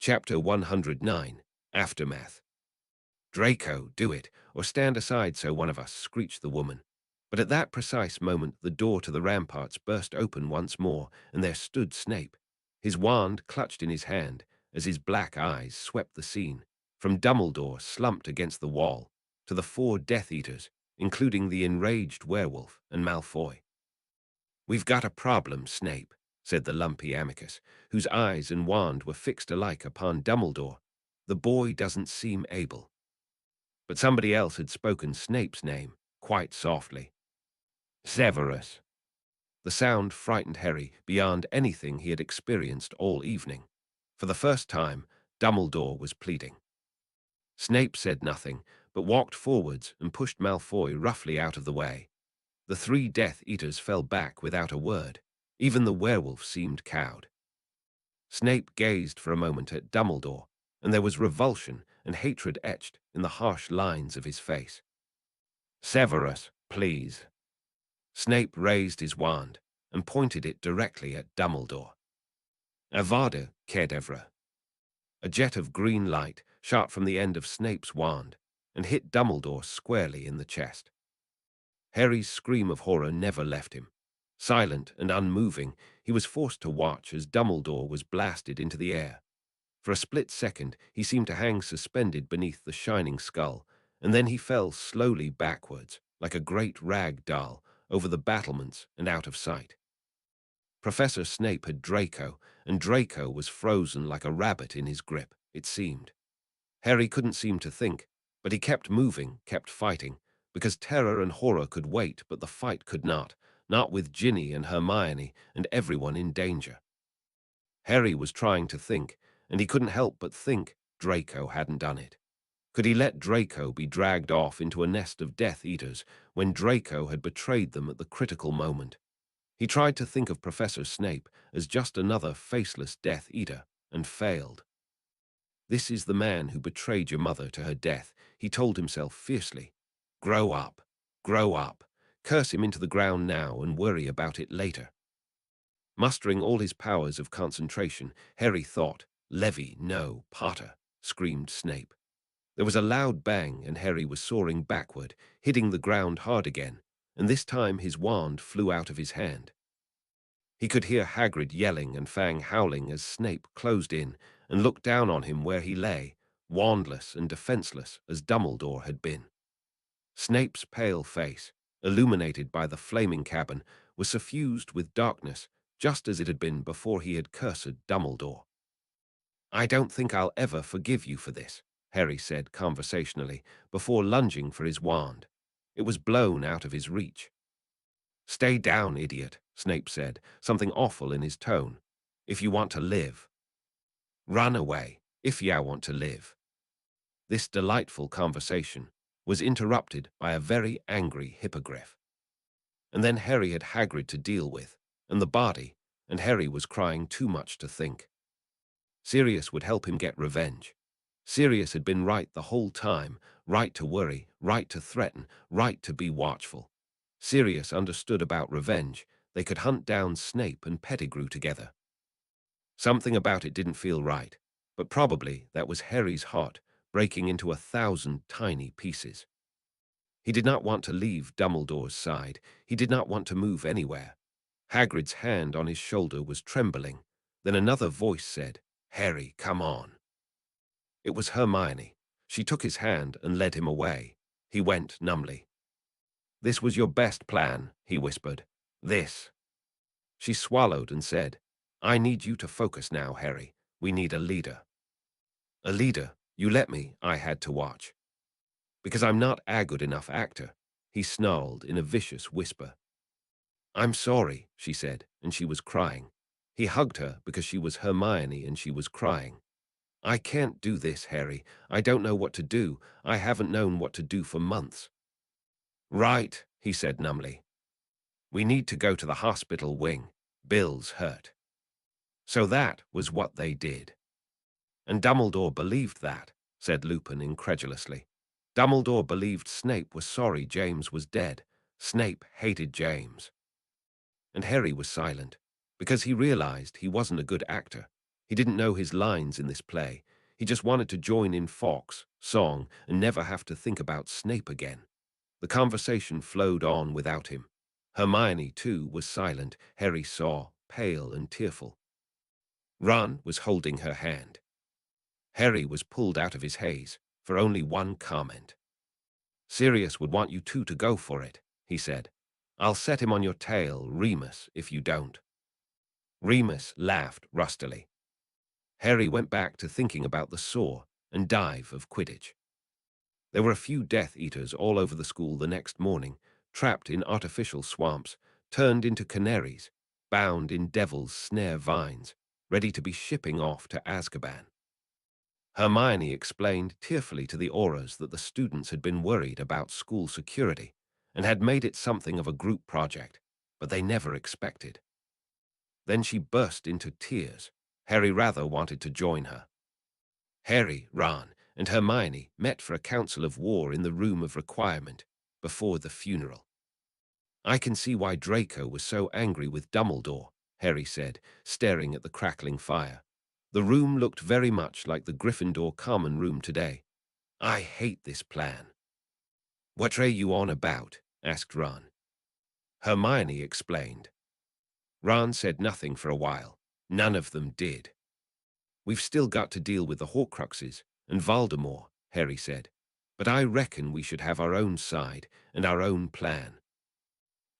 Chapter 109, Aftermath. "Draco, do it, or stand aside so one of us," screeched the woman. But at that precise moment the door to the ramparts burst open once more, and there stood Snape, his wand clutched in his hand, as his black eyes swept the scene, from Dumbledore slumped against the wall, to the four Death Eaters, including the enraged werewolf and Malfoy. "We've got a problem, Snape," said the lumpy Amicus, whose eyes and wand were fixed alike upon Dumbledore. "The boy doesn't seem able." But somebody else had spoken Snape's name, quite softly. "Severus." The sound frightened Harry beyond anything he had experienced all evening. For the first time, Dumbledore was pleading. Snape said nothing, but walked forwards and pushed Malfoy roughly out of the way. The three Death Eaters fell back without a word. Even the werewolf seemed cowed. Snape gazed for a moment at Dumbledore, and there was revulsion and hatred etched in the harsh lines of his face. "Severus, please." Snape raised his wand and pointed it directly at Dumbledore. "Avada Kedavra." A jet of green light shot from the end of Snape's wand and hit Dumbledore squarely in the chest. Harry's scream of horror never left him. Silent and unmoving, he was forced to watch as Dumbledore was blasted into the air. For a split second, he seemed to hang suspended beneath the shining skull, and then he fell slowly backwards, like a great rag doll, over the battlements and out of sight. Professor Snape had Draco, and Draco was frozen like a rabbit in his grip, it seemed. Harry couldn't seem to think, but he kept moving, kept fighting, because terror and horror could wait, but the fight could not with Ginny and Hermione and everyone in danger. Harry was trying to think, and he couldn't help but think Draco hadn't done it. Could he let Draco be dragged off into a nest of Death Eaters when Draco had betrayed them at the critical moment? He tried to think of Professor Snape as just another faceless Death Eater, and failed. "This is the man who betrayed your mother to her death," he told himself fiercely. "Grow up. Grow up. Curse him into the ground now and worry about it later." Mustering all his powers of concentration, Harry thought. "Levy, no, Potter," screamed Snape. There was a loud bang, and Harry was soaring backward, hitting the ground hard again, and this time his wand flew out of his hand. He could hear Hagrid yelling and Fang howling as Snape closed in and looked down on him where he lay, wandless and defenseless as Dumbledore had been. Snape's pale face, illuminated by the flaming cabin, was suffused with darkness, just as it had been before he had cursed Dumbledore. "I don't think I'll ever forgive you for this," Harry said conversationally, before lunging for his wand. It was blown out of his reach. "Stay down, idiot," Snape said, something awful in his tone. "If you want to live. Run away, if ya want to live." This delightful conversation was interrupted by a very angry hippogriff. And then Harry had Hagrid to deal with, and the body, and Harry was crying too much to think. Sirius would help him get revenge. Sirius had been right the whole time, right to worry, right to threaten, right to be watchful. Sirius understood about revenge. They could hunt down Snape and Pettigrew together. Something about it didn't feel right, but probably that was Harry's heart breaking into 1,000 tiny pieces. He did not want to leave Dumbledore's side. He did not want to move anywhere. Hagrid's hand on his shoulder was trembling. Then another voice said, "Harry, come on." It was Hermione. She took his hand and led him away. He went numbly. "This was your best plan," he whispered. "This." She swallowed and said, "I need you to focus now, Harry. We need a leader." "A leader? You let me," I had to watch. "Because I'm not a good enough actor," he snarled in a vicious whisper. "I'm sorry," she said, and she was crying. He hugged her because she was Hermione and she was crying. "I can't do this, Harry. I don't know what to do. I haven't known what to do for months." "Right," he said numbly. "We need to go to the hospital wing. Bill's hurt." So that was what they did. "And Dumbledore believed that," said Lupin incredulously. "Dumbledore believed Snape was sorry James was dead. Snape hated James." And Harry was silent, because he realized he wasn't a good actor. He didn't know his lines in this play. He just wanted to join in Fawkes' song and never have to think about Snape again. The conversation flowed on without him. Hermione, too, was silent. Harry saw, pale and tearful. Ron was holding her hand. Harry was pulled out of his haze for only one comment. "Sirius would want you two to go for it," he said. "I'll set him on your tail, Remus, if you don't." Remus laughed rustily. Harry went back to thinking about the saw and dive of Quidditch. There were a few Death Eaters all over the school the next morning, trapped in artificial swamps, turned into canaries, bound in devil's snare vines, ready to be shipping off to Azkaban. Hermione explained tearfully to the Auras that the students had been worried about school security and had made it something of a group project, but they never expected. Then she burst into tears. Harry rather wanted to join her. Harry, Ron, and Hermione met for a council of war in the room of requirement before the funeral. "I can see why Draco was so angry with Dumbledore," Harry said, staring at the crackling fire. "The room looked very much like the Gryffindor common room today. I hate this plan." "What are you on about?" asked Ron. Hermione explained. Ron said nothing for a while. None of them did. "We've still got to deal with the Horcruxes and Voldemort," Harry said. "But I reckon we should have our own side and our own plan."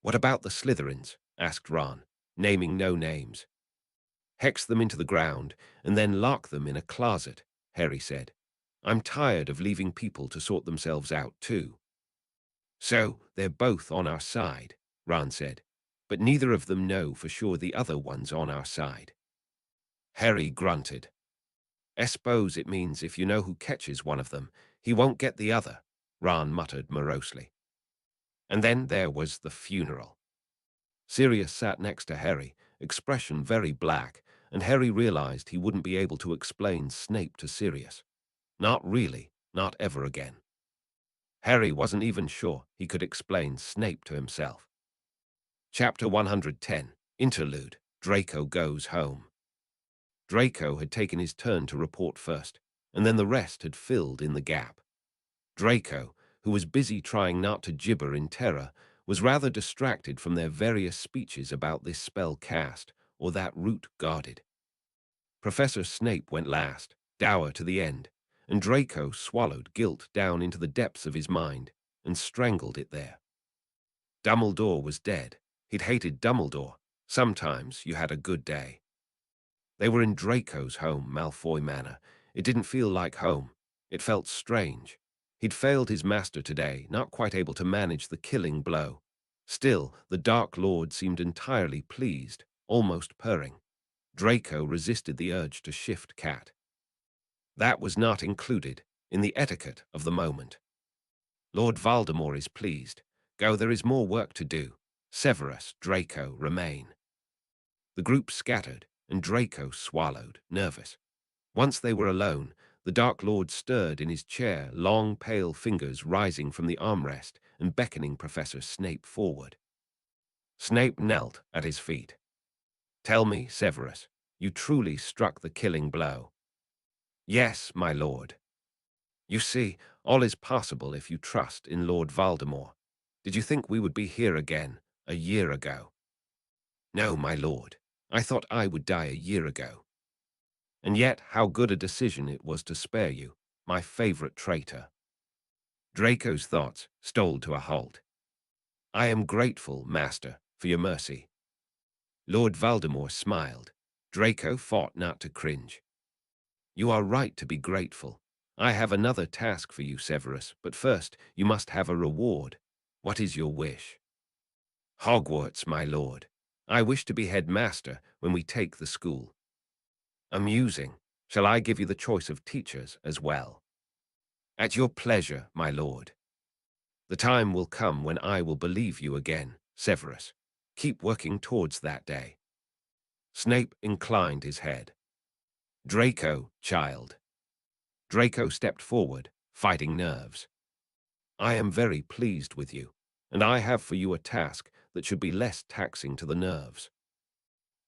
"What about the Slytherins?" asked Ron, naming no names. "Hex them into the ground and then lock them in a closet," Harry said. "I'm tired of leaving people to sort themselves out, too." "So they're both on our side," Ron said, "but neither of them know for sure the other one's on our side." Harry grunted. "I suppose it means if you know who catches one of them, he won't get the other," Ron muttered morosely. And then there was the funeral. Sirius sat next to Harry, expression very black, and Harry realized he wouldn't be able to explain Snape to Sirius. Not really, not ever again. Harry wasn't even sure he could explain Snape to himself. Chapter 110, Interlude, Draco Goes Home. Draco had taken his turn to report first, and then the rest had filled in the gap. Draco, who was busy trying not to gibber in terror, was rather distracted from their various speeches about this spell cast or that route guarded. Professor Snape went last, dour to the end, and Draco swallowed guilt down into the depths of his mind and strangled it there. Dumbledore was dead. He'd hated Dumbledore. Sometimes you had a good day. They were in Draco's home, Malfoy Manor. It didn't feel like home. It felt strange. He'd failed his master today, not quite able to manage the killing blow. Still, the Dark Lord seemed entirely pleased, almost purring. Draco resisted the urge to shift cat. That was not included in the etiquette of the moment. "Lord Voldemort is pleased. Go, there is more work to do. Severus, Draco, remain." The group scattered, and Draco swallowed, nervous. Once they were alone, the Dark Lord stirred in his chair, long pale fingers rising from the armrest and beckoning Professor Snape forward. Snape knelt at his feet. "Tell me, Severus, you truly struck the killing blow." "Yes, my lord." "You see, all is possible if you trust in Lord Voldemort. Did you think we would be here again a year ago?" "No, my lord. I thought I would die a year ago." "And yet how good a decision it was to spare you, my favorite traitor." Draco's thoughts stole to a halt. "I am grateful, master, for your mercy." Lord Voldemort smiled. Draco fought not to cringe. "You are right to be grateful. I have another task for you, Severus, but first you must have a reward. What is your wish?" "Hogwarts, my lord. I wish to be headmaster when we take the school." "Amusing. Shall I give you the choice of teachers as well?" "At your pleasure, my lord." "The time will come when I will believe you again, Severus. Keep working towards that day." Snape inclined his head. "Draco, child." Draco stepped forward, fighting nerves. "I am very pleased with you, and I have for you a task that should be less taxing to the nerves."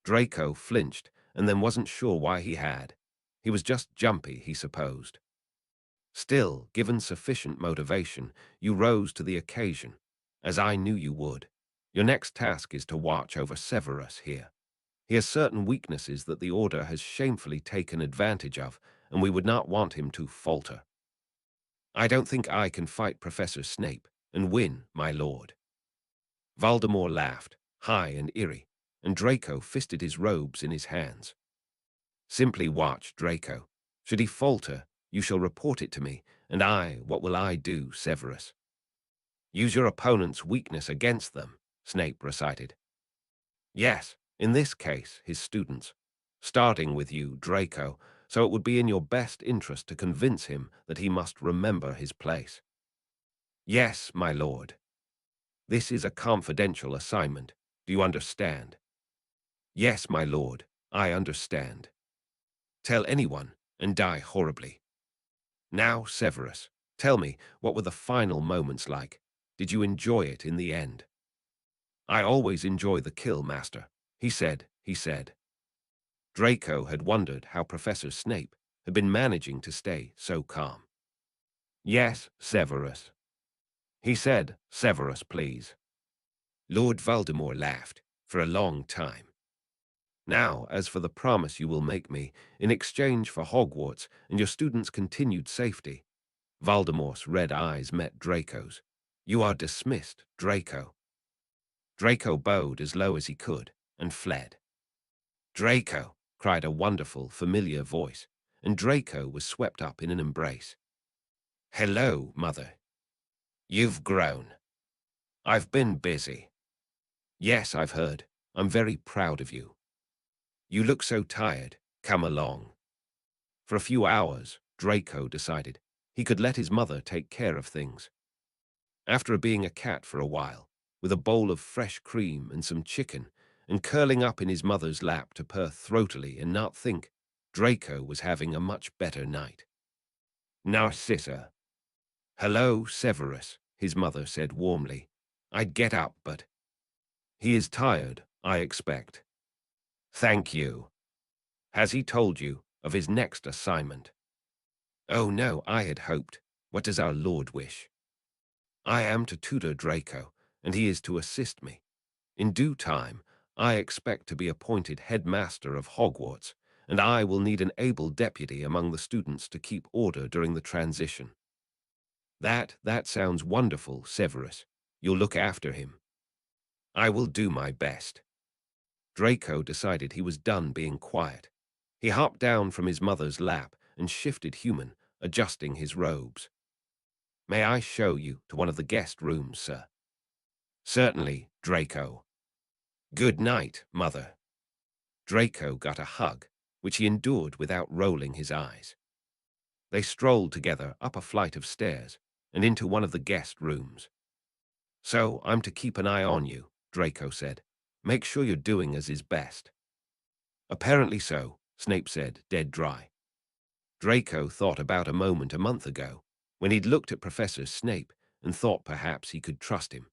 Draco flinched and then wasn't sure why he had. He was just jumpy, he supposed. Still, given sufficient motivation, you rose to the occasion, as I knew you would. Your next task is to watch over Severus here. He has certain weaknesses that the Order has shamefully taken advantage of, and we would not want him to falter. I don't think I can fight Professor Snape and win, my lord. Voldemort laughed, high and eerie, and Draco fisted his robes in his hands. Simply watch, Draco. Should he falter, you shall report it to me, and what will I do, Severus? Use your opponent's weakness against them, Snape recited. Yes, in this case, his students. Starting with you, Draco, so it would be in your best interest to convince him that he must remember his place. Yes, my lord. This is a confidential assignment. Do you understand? Yes, my lord, I understand. Tell anyone, and die horribly. Now, Severus, tell me, what were the final moments like? Did you enjoy it in the end? I always enjoy the kill, Master, he said. Draco had wondered how Professor Snape had been managing to stay so calm. Yes, Severus. He said, Severus, please. Lord Voldemort laughed for a long time. Now, as for the promise you will make me in exchange for Hogwarts and your students' continued safety, Voldemort's red eyes met Draco's. You are dismissed, Draco. Draco bowed as low as he could and fled. Draco, cried a wonderful, familiar voice, and Draco was swept up in an embrace. Hello, Mother. You've grown. I've been busy. Yes, I've heard. I'm very proud of you. You look so tired. Come along. For a few hours, Draco decided he could let his mother take care of things. After being a cat for a while, with a bowl of fresh cream and some chicken, and curling up in his mother's lap to purr throatily and not think, Draco was having a much better night. Narcissa. Hello, Severus, his mother said warmly. I'd get up, but he is tired, I expect. Thank you. Has he told you of his next assignment? Oh no, I had hoped. What does our Lord wish? I am to tutor Draco, and he is to assist me. In due time, I expect to be appointed headmaster of Hogwarts, and I will need an able deputy among the students to keep order during the transition. That sounds wonderful, Severus. You'll look after him. I will do my best. Draco decided he was done being quiet. He hopped down from his mother's lap and shifted human, adjusting his robes. May I show you to one of the guest rooms, sir? Certainly, Draco. Good night, Mother. Draco got a hug, which he endured without rolling his eyes. They strolled together up a flight of stairs and into one of the guest rooms. So I'm to keep an eye on you, Draco said. Make sure you're doing as is best. Apparently so, Snape said, dead dry. Draco thought about a moment a month ago, when he'd looked at Professor Snape and thought perhaps he could trust him.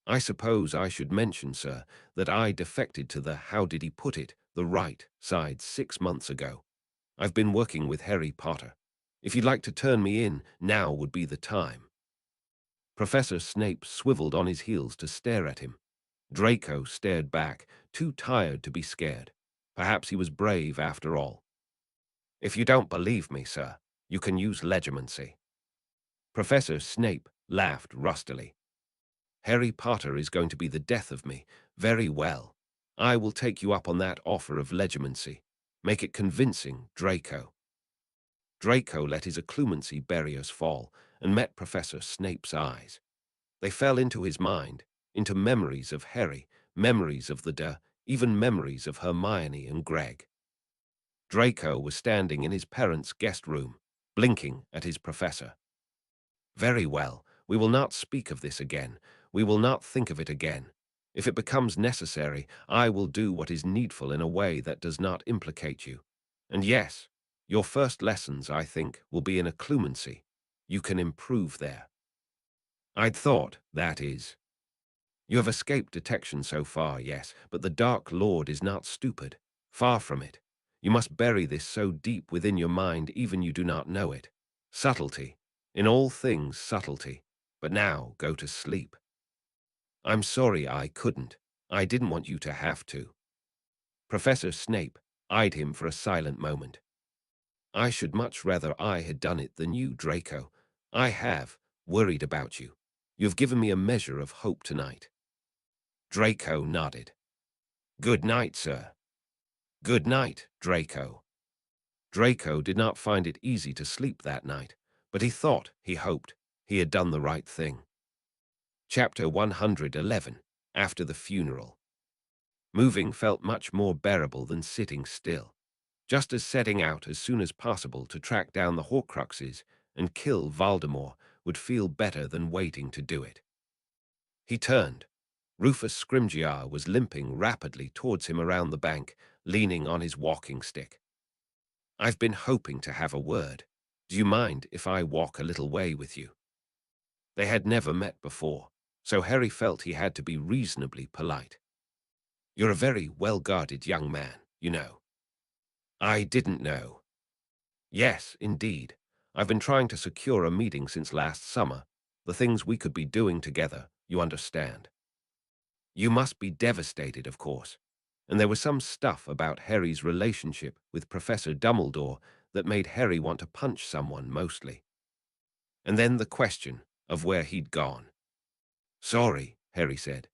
I suppose I should mention, sir, that I defected to the, how did he put it, the right side 6 months ago. I've been working with Harry Potter. If you'd like to turn me in, now would be the time. Professor Snape swiveled on his heels to stare at him. Draco stared back, too tired to be scared. Perhaps he was brave after all. If you don't believe me, sir, you can use legerdemacy. Professor Snape laughed rustily. Harry Potter is going to be the death of me. Very well. I will take you up on that offer of legerdemacy. Make it convincing, Draco. Draco let his occlumency barriers fall and met Professor Snape's eyes. They fell into his mind, into memories of Harry, memories of even memories of Hermione and Greg. Draco was standing in his parents' guest room, blinking at his professor. Very well, we will not speak of this again. We will not think of it again. If it becomes necessary, I will do what is needful in a way that does not implicate you. And yes, your first lessons, I think, will be in occlumency. You can improve there. I'd thought, that is. You have escaped detection so far, yes, but the Dark Lord is not stupid. Far from it. You must bury this so deep within your mind even you do not know it. Subtlety. In all things subtlety. But now go to sleep. I'm sorry I couldn't. I didn't want you to have to. Professor Snape eyed him for a silent moment. I should much rather I had done it than you, Draco. I have worried about you. You've given me a measure of hope tonight. Draco nodded. Good night, sir. Good night, Draco. Draco did not find it easy to sleep that night, but he hoped, he had done the right thing. Chapter 111. After the funeral. Moving felt much more bearable than sitting still, just as setting out as soon as possible to track down the Horcruxes and kill Voldemort would feel better than waiting to do it. He turned. Rufus Scrimgeour was limping rapidly towards him around the bank, leaning on his walking stick. I've been hoping to have a word. Do you mind if I walk a little way with you? They had never met before, so Harry felt he had to be reasonably polite. You're a very well-guarded young man, you know. I didn't know. Yes, indeed. I've been trying to secure a meeting since last summer. The things we could be doing together, you understand. You must be devastated, of course. And there was some stuff about Harry's relationship with Professor Dumbledore that made Harry want to punch someone mostly. And then the question of where he'd gone. Sorry, Harry said.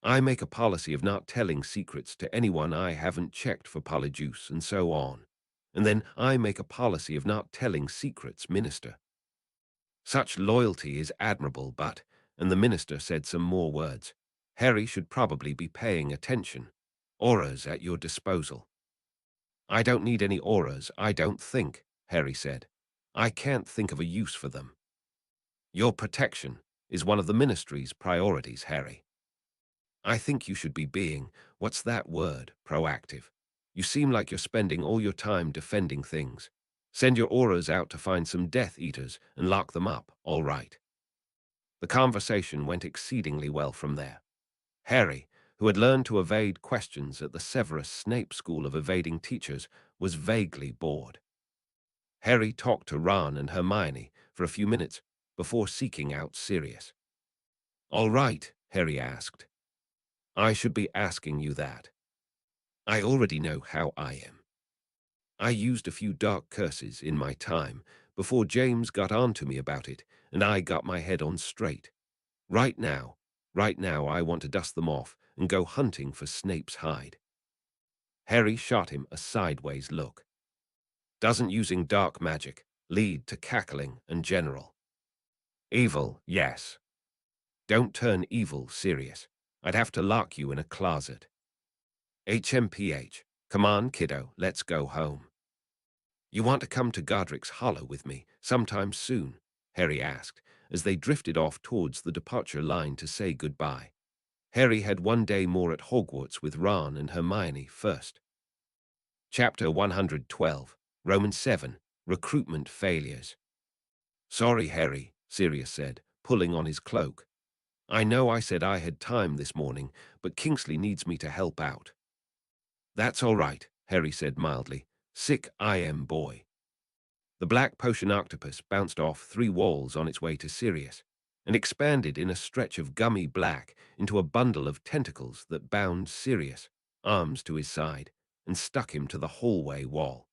I make a policy of not telling secrets to anyone I haven't checked for polyjuice and so on. And then I make a policy of not telling secrets, Minister. Such loyalty is admirable, but, and the Minister said some more words, Harry should probably be paying attention. Auras at your disposal. I don't need any auras, I don't think, Harry said. I can't think of a use for them. Your protection is one of the Ministry's priorities, Harry. I think you should be being, what's that word, proactive. You seem like you're spending all your time defending things. Send your auras out to find some Death Eaters and lock them up, all right. The conversation went exceedingly well from there. Harry, who had learned to evade questions at the Severus Snape School of Evading Teachers, was vaguely bored. Harry talked to Ron and Hermione for a few minutes before seeking out Sirius. All right, Harry asked. I should be asking you that. I already know how I am. I used a few dark curses in my time before James got on to me about it, and I got my head on straight. Right now I want to dust them off and go hunting for Snape's hide. Harry shot him a sideways look. Doesn't using dark magic lead to cackling and general? Evil, yes. Don't turn evil, Sirius. I'd have to lock you in a closet. HMPH. Come on, kiddo, let's go home. You want to come to Godric's Hollow with me sometime soon? Harry asked, as they drifted off towards the departure line to say goodbye. Harry had one day more at Hogwarts with Ron and Hermione first. Chapter 112, Roman 7, Recruitment Failures. Sorry, Harry, Sirius said, pulling on his cloak. I know I said I had time this morning, but Kingsley needs me to help out. That's all right, Harry said mildly. Sick I am, boy. The black potion octopus bounced off 3 walls on its way to Sirius, and expanded in a stretch of gummy black into a bundle of tentacles that bound Sirius, arms to his side, and stuck him to the hallway wall.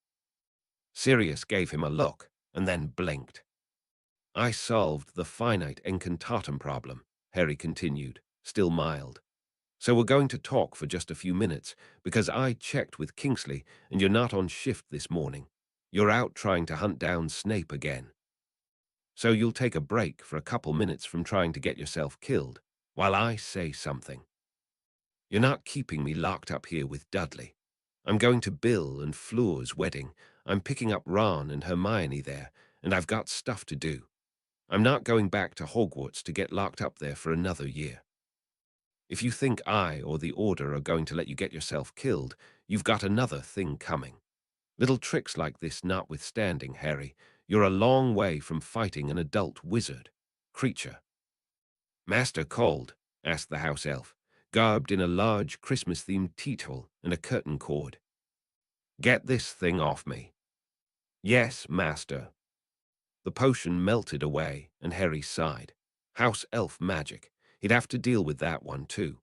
Sirius gave him a look, and then blinked. I solved the finite incantatum problem, Harry continued, still mild. So we're going to talk for just a few minutes, because I checked with Kingsley, and you're not on shift this morning. You're out trying to hunt down Snape again. So you'll take a break for a couple minutes from trying to get yourself killed, while I say something. You're not keeping me locked up here with Dudley. I'm going to Bill and Fleur's wedding. I'm picking up Ron and Hermione there, and I've got stuff to do. I'm not going back to Hogwarts to get locked up there for another year. If you think I or the Order are going to let you get yourself killed, you've got another thing coming. Little tricks like this notwithstanding, Harry, you're a long way from fighting an adult wizard creature. Master Cold, asked the house elf, garbed in a large Christmas-themed teetotal and a curtain cord. Get this thing off me. Yes, master. The potion melted away, and Harry sighed. House elf magic. He'd have to deal with that one, too.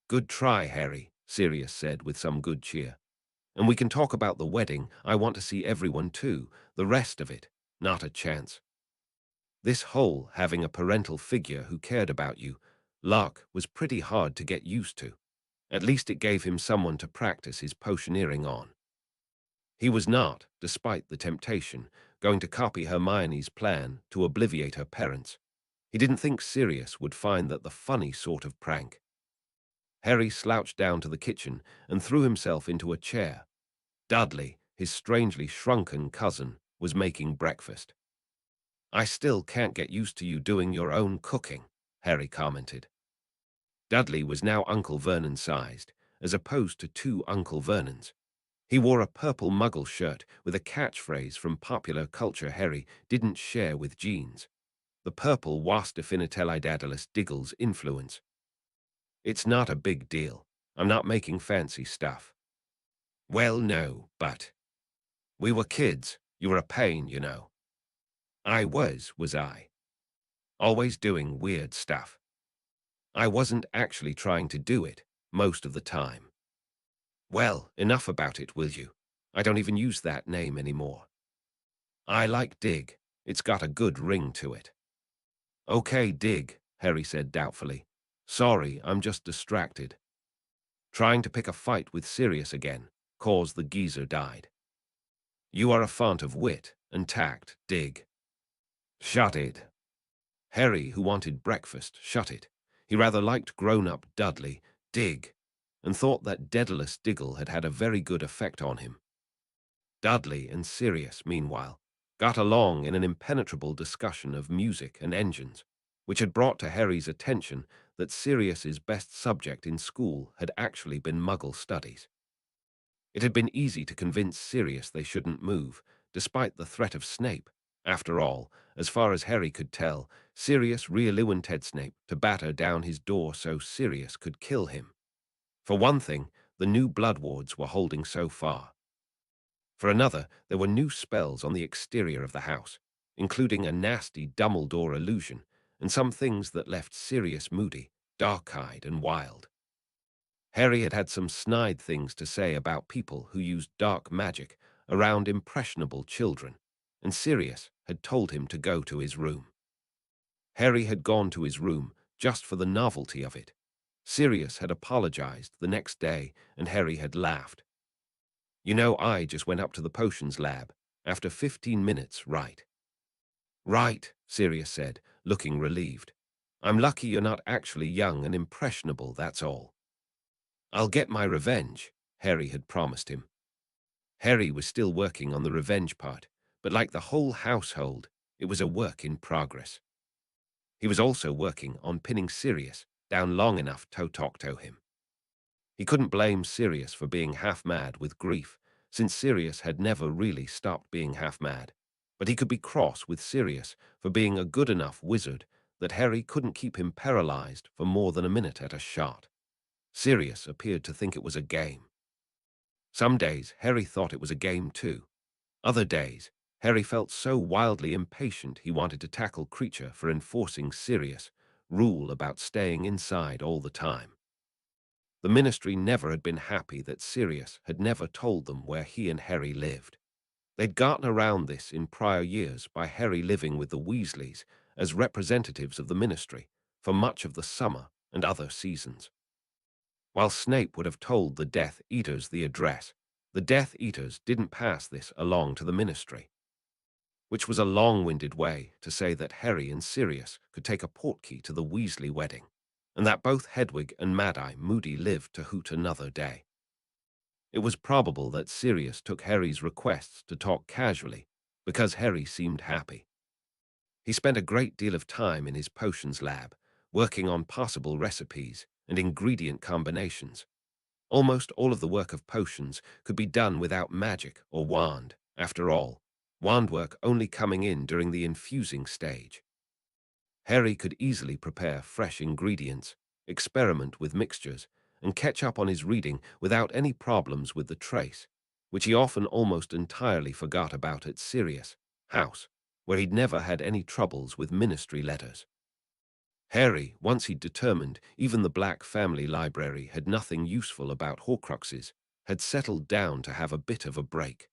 Good try, Harry, Sirius said with some good cheer. And we can talk about the wedding. I want to see everyone, too. The rest of it. Not a chance. This whole having a parental figure who cared about you, Lark, was pretty hard to get used to. At least it gave him someone to practice his potioneering on. He was not, despite the temptation, going to copy Hermione's plan to obliviate her parents. He didn't think Sirius would find that the funny sort of prank. Harry slouched down to the kitchen and threw himself into a chair. Dudley, his strangely shrunken cousin, was making breakfast. I still can't get used to you doing your own cooking, Harry commented. Dudley was now Uncle Vernon-sized, as opposed to two Uncle Vernons. He wore a purple muggle shirt with a catchphrase from popular culture Harry didn't share with Jeans. The purple was definitely Daedalus Diggle's influence. It's not a big deal. I'm not making fancy stuff. Well, no, but we were kids. You were a pain, you know. I was I? Always doing weird stuff. I wasn't actually trying to do it, most of the time. Well, enough about it, will you? I don't even use that name anymore. I like Dig. It's got a good ring to it. Okay, Dig, Harry said doubtfully. Sorry, I'm just distracted. Trying to pick a fight with Sirius again, cause the geezer died. You are a font of wit and tact, Dig. Shut it. Harry, who wanted breakfast, shut it. He rather liked grown-up Dudley, Dig, and thought that Daedalus Diggle had had a very good effect on him. Dudley and Sirius, meanwhile, got along in an impenetrable discussion of music and engines, which had brought to Harry's attention that Sirius's best subject in school had actually been Muggle studies. It had been easy to convince Sirius they shouldn't move, despite the threat of Snape. After all, as far as Harry could tell, Sirius really wanted Snape to batter down his door so Sirius could kill him. For one thing, the new blood wards were holding so far. For another, there were new spells on the exterior of the house, including a nasty Dumbledore illusion and some things that left Sirius moody, dark-eyed and wild. Harry had had some snide things to say about people who used dark magic around impressionable children, and Sirius had told him to go to his room. Harry had gone to his room just for the novelty of it. Sirius had apologized the next day, and Harry had laughed. You know, I just went up to the potions lab after 15 minutes, right? Right, Sirius said, looking relieved. I'm lucky you're not actually young and impressionable, that's all. I'll get my revenge, Harry had promised him. Harry was still working on the revenge part, but like the whole household, it was a work in progress. He was also working on pinning Sirius down long enough to talk to him. He couldn't blame Sirius for being half-mad with grief, since Sirius had never really stopped being half-mad, but he could be cross with Sirius for being a good enough wizard that Harry couldn't keep him paralyzed for more than a minute at a shot. Sirius appeared to think it was a game. Some days, Harry thought it was a game too. Other days, Harry felt so wildly impatient he wanted to tackle Creature for enforcing Sirius' rule about staying inside all the time. The Ministry never had been happy that Sirius had never told them where he and Harry lived. They'd gotten around this in prior years by Harry living with the Weasleys as representatives of the Ministry for much of the summer and other seasons. While Snape would have told the Death Eaters the address, the Death Eaters didn't pass this along to the Ministry, which was a long-winded way to say that Harry and Sirius could take a portkey to the Weasley wedding, and that both Hedwig and Mad-Eye Moody lived to hoot another day. It was probable that Sirius took Harry's requests to talk casually because Harry seemed happy. He spent a great deal of time in his potions lab, working on possible recipes and ingredient combinations. Almost all of the work of potions could be done without magic or wand, after all, wand work only coming in during the infusing stage. Harry could easily prepare fresh ingredients, experiment with mixtures, and catch up on his reading without any problems with the trace, which he often almost entirely forgot about at Sirius House, where he'd never had any troubles with ministry letters. Harry, once he'd determined even the Black family library had nothing useful about Horcruxes, had settled down to have a bit of a break,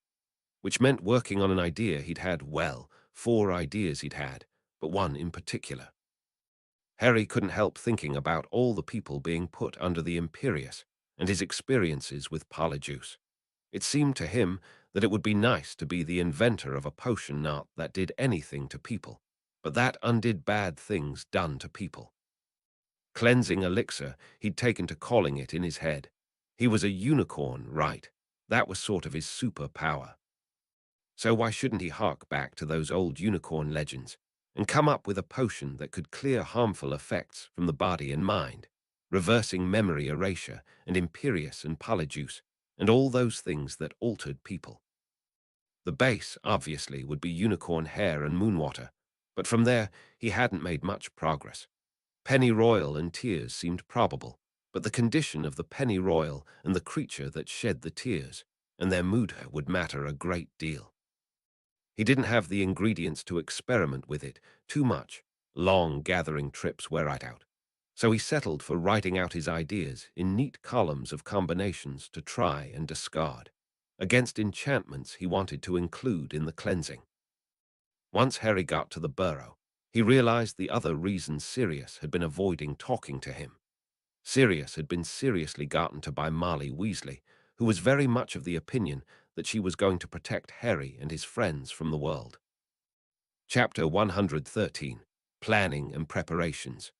which meant working on an idea he'd had, well, 4 ideas he'd had, but one in particular. Harry couldn't help thinking about all the people being put under the Imperius and his experiences with Polyjuice. It seemed to him that it would be nice to be the inventor of a potion not that did anything to people, but that undid bad things done to people. Cleansing elixir, he'd taken to calling it in his head. He was a unicorn, right? That was sort of his superpower. So why shouldn't he hark back to those old unicorn legends and come up with a potion that could clear harmful effects from the body and mind, reversing memory erasure and Imperius and Polyjuice and all those things that altered people? The base, obviously, would be unicorn hair and moonwater, but from there he hadn't made much progress. Pennyroyal and tears seemed probable, but the condition of the pennyroyal and the creature that shed the tears and their mood would matter a great deal. He didn't have the ingredients to experiment with it too much. Long gathering trips were right out. So he settled for writing out his ideas in neat columns of combinations to try and discard, against enchantments he wanted to include in the cleansing. Once Harry got to the burrow, he realized the other reason Sirius had been avoiding talking to him. Sirius had been seriously gotten to by Molly Weasley, who was very much of the opinion that she was going to protect Harry and his friends from the world. Chapter 113, Planning and Preparations.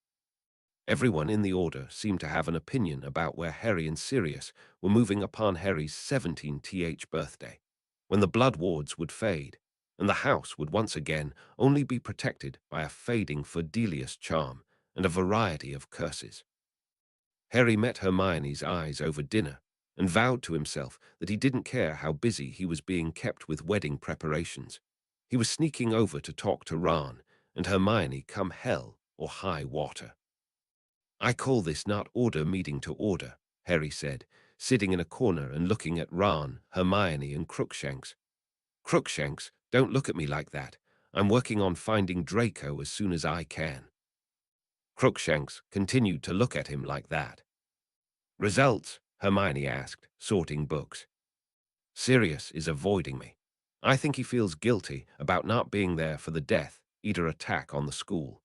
Everyone in the Order seemed to have an opinion about where Harry and Sirius were moving upon Harry's 17th birthday, when the blood wards would fade, and the house would once again only be protected by a fading Fidelius charm and a variety of curses. Harry met Hermione's eyes over dinner and vowed to himself that he didn't care how busy he was being kept with wedding preparations. He was sneaking over to talk to Ron and Hermione come hell or high water. "I call this not order meeting to order," Harry said, sitting in a corner and looking at Ron, Hermione, and Crookshanks. "Crookshanks, don't look at me like that. I'm working on finding Draco as soon as I can." Crookshanks continued to look at him like that. "Results?" Hermione asked, sorting books. "Sirius is avoiding me. I think he feels guilty about not being there for the Death Eater attack on the school."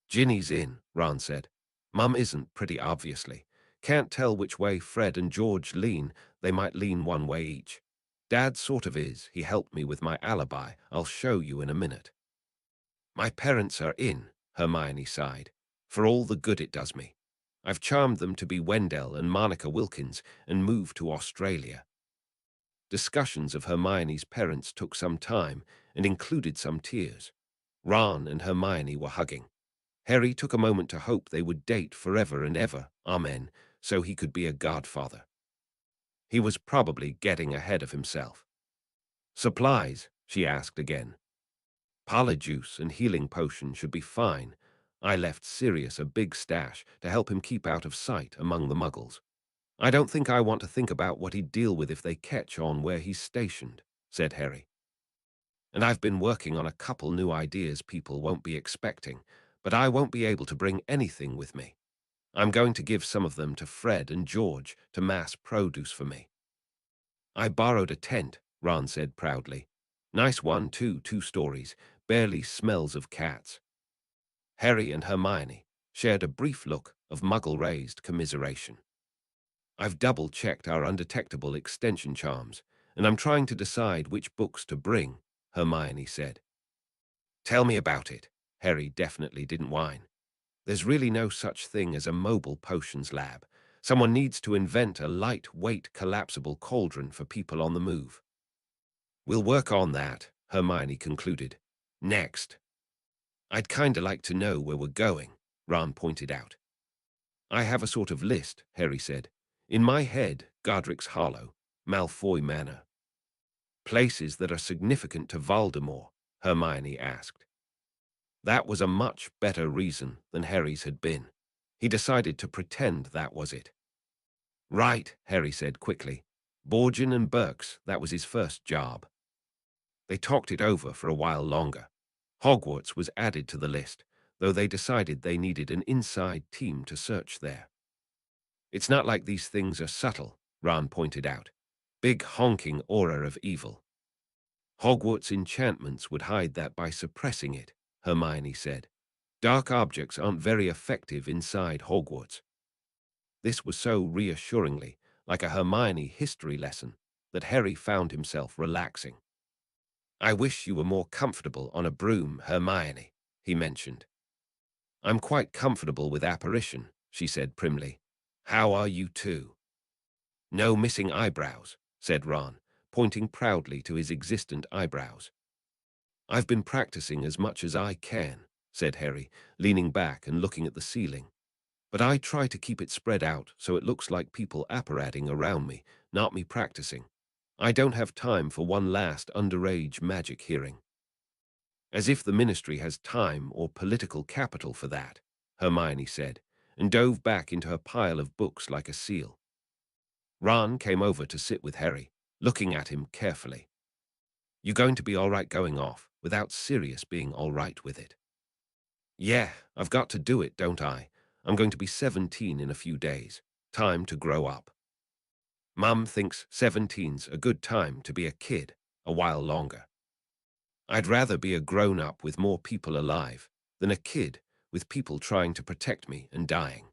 "Ginny's in," Ron said. "Mum isn't, pretty obviously. Can't tell which way Fred and George lean. They might lean one way each. Dad sort of is. He helped me with my alibi. I'll show you in a minute." "My parents are in," Hermione sighed, "for all the good it does me. I've charmed them to be Wendell and Monica Wilkins and moved to Australia." Discussions of Hermione's parents took some time and included some tears. Ron and Hermione were hugging. Harry took a moment to hope they would date forever and ever, amen, so he could be a godfather. He was probably getting ahead of himself. "Supplies?" she asked again. "Polyjuice and healing potion should be fine. I left Sirius a big stash to help him keep out of sight among the muggles. I don't think I want to think about what he'd deal with if they catch on where he's stationed," said Harry. "And I've been working on a couple new ideas people won't be expecting, but I won't be able to bring anything with me. I'm going to give some of them to Fred and George to mass produce for me." "I borrowed a tent," Ron said proudly. "Nice one, too, 2 stories, barely smells of cats." Harry and Hermione shared a brief look of muggle-raised commiseration. "I've double-checked our undetectable extension charms, and I'm trying to decide which books to bring," Hermione said. "Tell me about it." Harry definitely didn't whine. "There's really no such thing as a mobile potions lab. Someone needs to invent a lightweight collapsible cauldron for people on the move." "We'll work on that," Hermione concluded. "Next." "I'd kinda like to know where we're going," Ron pointed out. "I have a sort of list," Harry said. "In my head, Godric's Hollow, Malfoy Manor." "Places that are significant to Voldemort?" Hermione asked. That was a much better reason than Harry's had been. He decided to pretend that was it. "Right," Harry said quickly. Borgin and Burke's, that was his first job. They talked it over for a while longer. Hogwarts was added to the list, though they decided they needed an inside team to search there. It's not like these things are subtle, Ron pointed out. Big honking aura of evil. Hogwarts enchantments would hide that by suppressing it, Hermione said. Dark objects aren't very effective inside Hogwarts. This was so reassuringly like a Hermione history lesson that Harry found himself relaxing. I wish you were more comfortable on a broom, Hermione, he mentioned. I'm quite comfortable with apparition, she said primly. How are you two? No missing eyebrows, said Ron, pointing proudly to his existent eyebrows. I've been practicing as much as I can, said Harry, leaning back and looking at the ceiling. But I try to keep it spread out so it looks like people apparating around me, not me practicing. I don't have time for one last underage magic hearing. As if the ministry has time or political capital for that, Hermione said, and dove back into her pile of books like a seal. Ron came over to sit with Harry, looking at him carefully. You going to be all right going off, without Sirius being all right with it? Yeah, I've got to do it, don't I? I'm going to be 17 in a few days. Time to grow up. Mum thinks 17's a good time to be a kid, a while longer. I'd rather be a grown-up with more people alive than a kid with people trying to protect me and dying.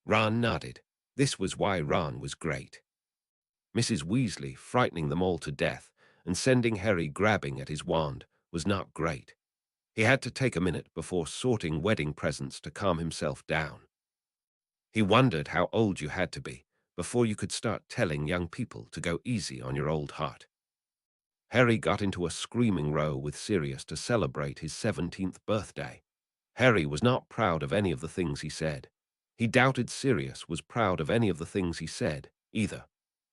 Ron nodded. This was why Ron was great. Mrs. Weasley frightening them all to death and sending Harry grabbing at his wand was not great. He had to take a minute before sorting wedding presents to calm himself down. He wondered how old you had to be before you could start telling young people to go easy on your old heart. Harry got into a screaming row with Sirius to celebrate his 17th birthday. Harry was not proud of any of the things he said. He doubted Sirius was proud of any of the things he said, either.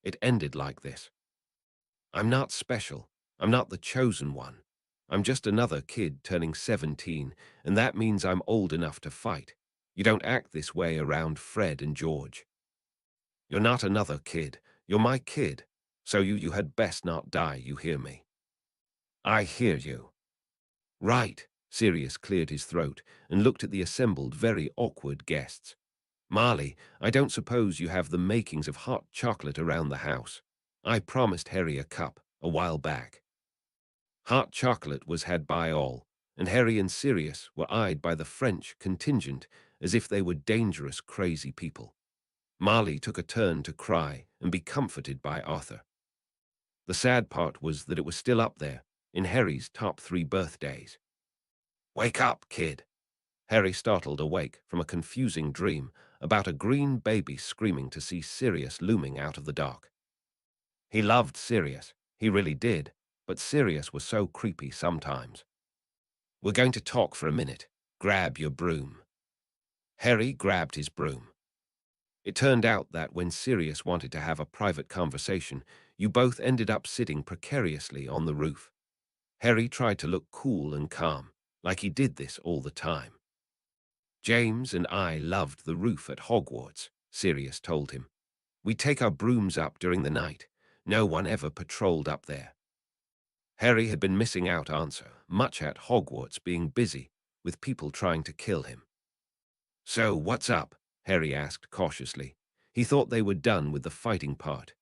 It ended like this. I'm not special. I'm not the chosen one. I'm just another kid turning 17, and that means I'm old enough to fight. You don't act this way around Fred and George. You're not another kid. You're my kid. So you had best not die, you hear me? I hear you. Right. Sirius cleared his throat and looked at the assembled very awkward guests. Marley, I don't suppose you have the makings of hot chocolate around the house. I promised Harry a cup a while back. Hot chocolate was had by all, and Harry and Sirius were eyed by the French contingent as if they were dangerous, crazy people. Marley took a turn to cry and be comforted by Arthur. The sad part was that it was still up there, in Harry's top 3 birthdays. Wake up, kid! Harry startled awake from a confusing dream about a green baby screaming to see Sirius looming out of the dark. He loved Sirius, he really did, but Sirius was so creepy sometimes. We're going to talk for a minute. Grab your broom. Harry grabbed his broom. It turned out that when Sirius wanted to have a private conversation, you both ended up sitting precariously on the roof. Harry tried to look cool and calm, like he did this all the time. James and I loved the roof at Hogwarts, Sirius told him. We take our brooms up during the night. No one ever patrolled up there. Harry had been missing out answer, much at Hogwarts being busy with people trying to kill him. So what's up? Harry asked cautiously. He thought they were done with the fighting part.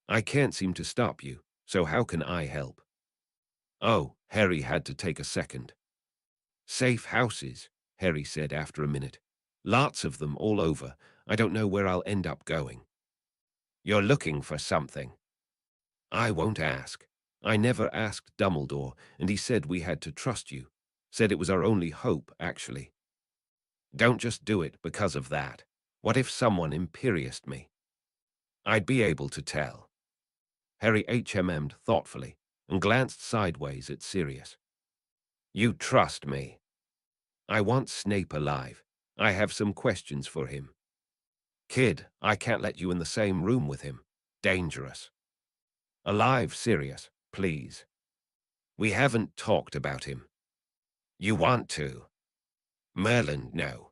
I can't seem to stop you, so how can I help? Oh, Harry had to take a second. Safe houses, Harry said after a minute. Lots of them all over. I don't know where I'll end up going. You're looking for something. I won't ask. I never asked Dumbledore, and he said we had to trust you. Said it was our only hope, actually. Don't just do it because of that. What if someone imperioused me? I'd be able to tell. Harry HMM'd thoughtfully and glanced sideways at Sirius. You trust me. I want Snape alive. I have some questions for him. Kid, I can't let you in the same room with him. Dangerous. Alive, Sirius, please. We haven't talked about him. You want to? Merlin, no.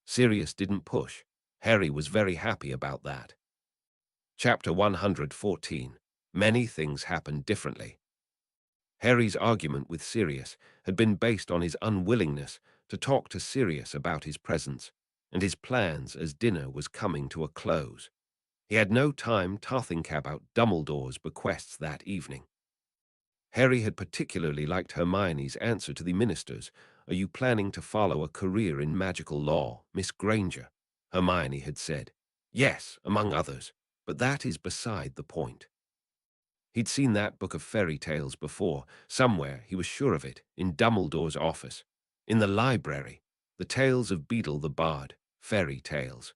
Sirius didn't push. Harry was very happy about that. Chapter 114. Many things happen differently. Harry's argument with Sirius had been based on his unwillingness to talk to Sirius about his presence and his plans as dinner was coming to a close. He had no time to think about Dumbledore's bequests that evening. Harry had particularly liked Hermione's answer to the ministers. "Are you planning to follow a career in magical law, Miss Granger?" Hermione had said. "Yes, among others, but that is beside the point." He'd seen that book of fairy tales before, somewhere, he was sure of it, in Dumbledore's office. In the library, the tales of Beedle the Bard, fairy tales.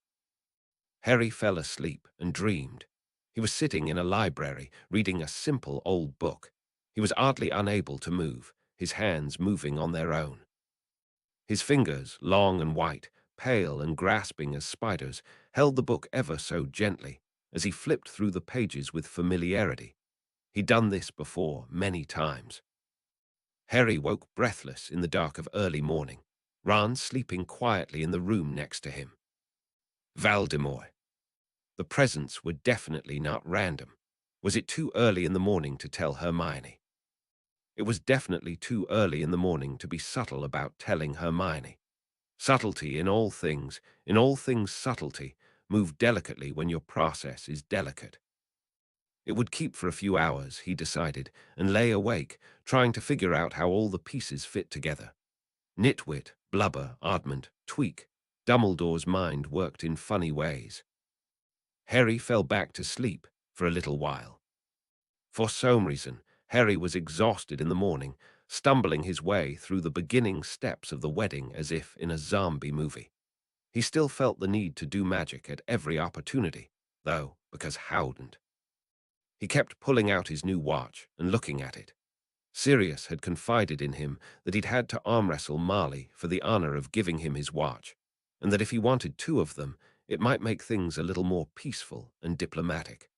Harry fell asleep and dreamed. He was sitting in a library, reading a simple old book. He was oddly unable to move, his hands moving on their own. His fingers, long and white, pale and grasping as spiders, held the book ever so gently, as he flipped through the pages with familiarity. He'd done this before, many times. Harry woke breathless in the dark of early morning, Ron sleeping quietly in the room next to him. Voldemort. The presents were definitely not random. Was it too early in the morning to tell Hermione? It was definitely too early in the morning to be subtle about telling Hermione. Subtlety in all things subtlety, move delicately when your process is delicate. It would keep for a few hours, he decided, and lay awake, trying to figure out how all the pieces fit together. Nitwit, blubber, oddment, tweak. Dumbledore's mind worked in funny ways. Harry fell back to sleep for a little while. For some reason, Harry was exhausted in the morning, stumbling his way through the beginning steps of the wedding as if in a zombie movie. He still felt the need to do magic at every opportunity, though, because Howdn't. He kept pulling out his new watch and looking at it. Sirius had confided in him that he'd had to arm wrestle Marley for the honor of giving him his watch, and that if he wanted two of them, it might make things a little more peaceful and diplomatic.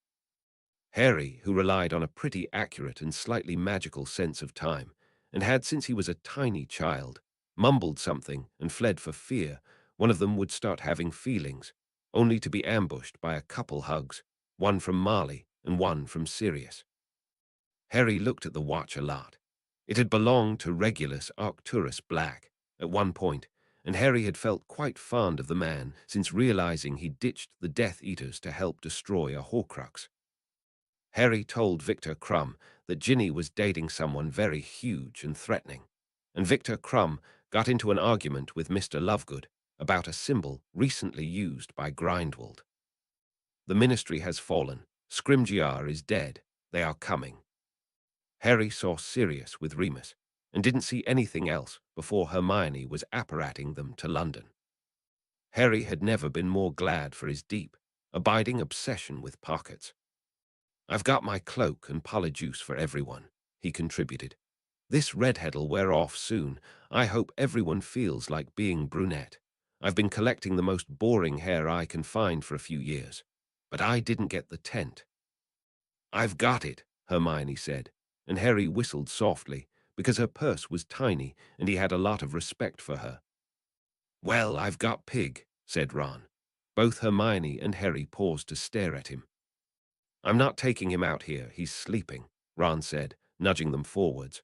Harry, who relied on a pretty accurate and slightly magical sense of time, and had since he was a tiny child, mumbled something and fled for fear one of them would start having feelings, only to be ambushed by a couple hugs, one from Marley and one from Sirius. Harry looked at the watch a lot. It had belonged to Regulus Arcturus Black at one point, and Harry had felt quite fond of the man since realizing he ditched the Death Eaters to help destroy a Horcrux. Harry told Victor Crumb that Ginny was dating someone very huge and threatening, and Victor Crumb got into an argument with Mr. Lovegood about a symbol recently used by Grindwald. The Ministry has fallen. Scrimgeour is dead. They are coming. Harry saw Sirius with Remus, and didn't see anything else before Hermione was apparating them to London. Harry had never been more glad for his deep, abiding obsession with pockets. "I've got my cloak and polyjuice for everyone," he contributed. "This redhead'll wear off soon. I hope everyone feels like being brunette. I've been collecting the most boring hair I can find for a few years, but I didn't get the tent." "I've got it," Hermione said, and Harry whistled softly, because her purse was tiny and he had a lot of respect for her. "Well, I've got Pig," said Ron. Both Hermione and Harry paused to stare at him. "I'm not taking him out here, he's sleeping," Ron said, nudging them forwards.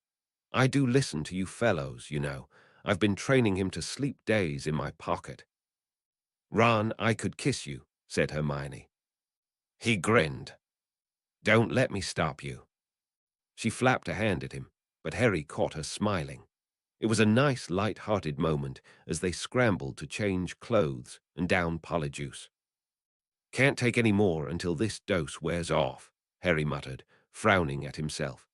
"I do listen to you fellows, you know. I've been training him to sleep days in my pocket." "Ron, I could kiss you," said Hermione. He grinned. "Don't let me stop you." She flapped a hand at him, but Harry caught her smiling. It was a nice, light-hearted moment as they scrambled to change clothes and down Polyjuice. "Can't take any more until this dose wears off," Harry muttered, frowning at himself.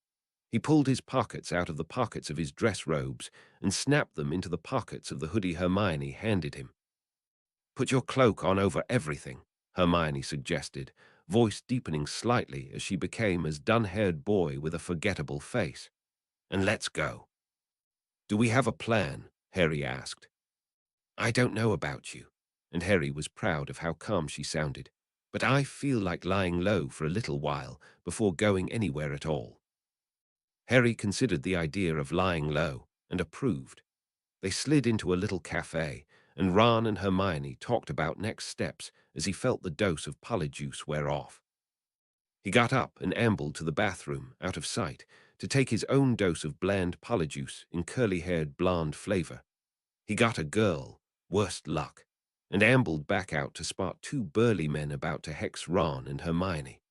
He pulled his pockets out of the pockets of his dress robes and snapped them into the pockets of the hoodie Hermione handed him. "Put your cloak on over everything," Hermione suggested, voice deepening slightly as she became a dun-haired boy with a forgettable face. "And let's go." "Do we have a plan?" Harry asked. "I don't know about you," and Harry was proud of how calm she sounded, "but I feel like lying low for a little while before going anywhere at all." Harry considered the idea of lying low and approved. They slid into a little cafe, and Ron and Hermione talked about next steps as he felt the dose of polyjuice wear off. He got up and ambled to the bathroom, out of sight, to take his own dose of bland polyjuice in curly-haired blonde flavor. He got a girl, worst luck, and ambled back out to spot two burly men about to hex Ron and Hermione.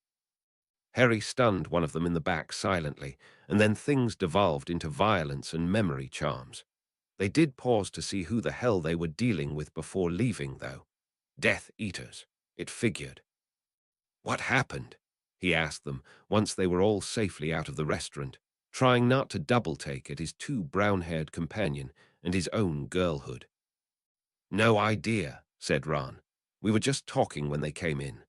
Harry stunned one of them in the back silently, and then things devolved into violence and memory charms. They did pause to see who the hell they were dealing with before leaving, though. Death Eaters, it figured. "What happened?" he asked them once they were all safely out of the restaurant, trying not to double-take at his two brown-haired companion and his own girlhood. "No idea," said Ron. "We were just talking when they came in."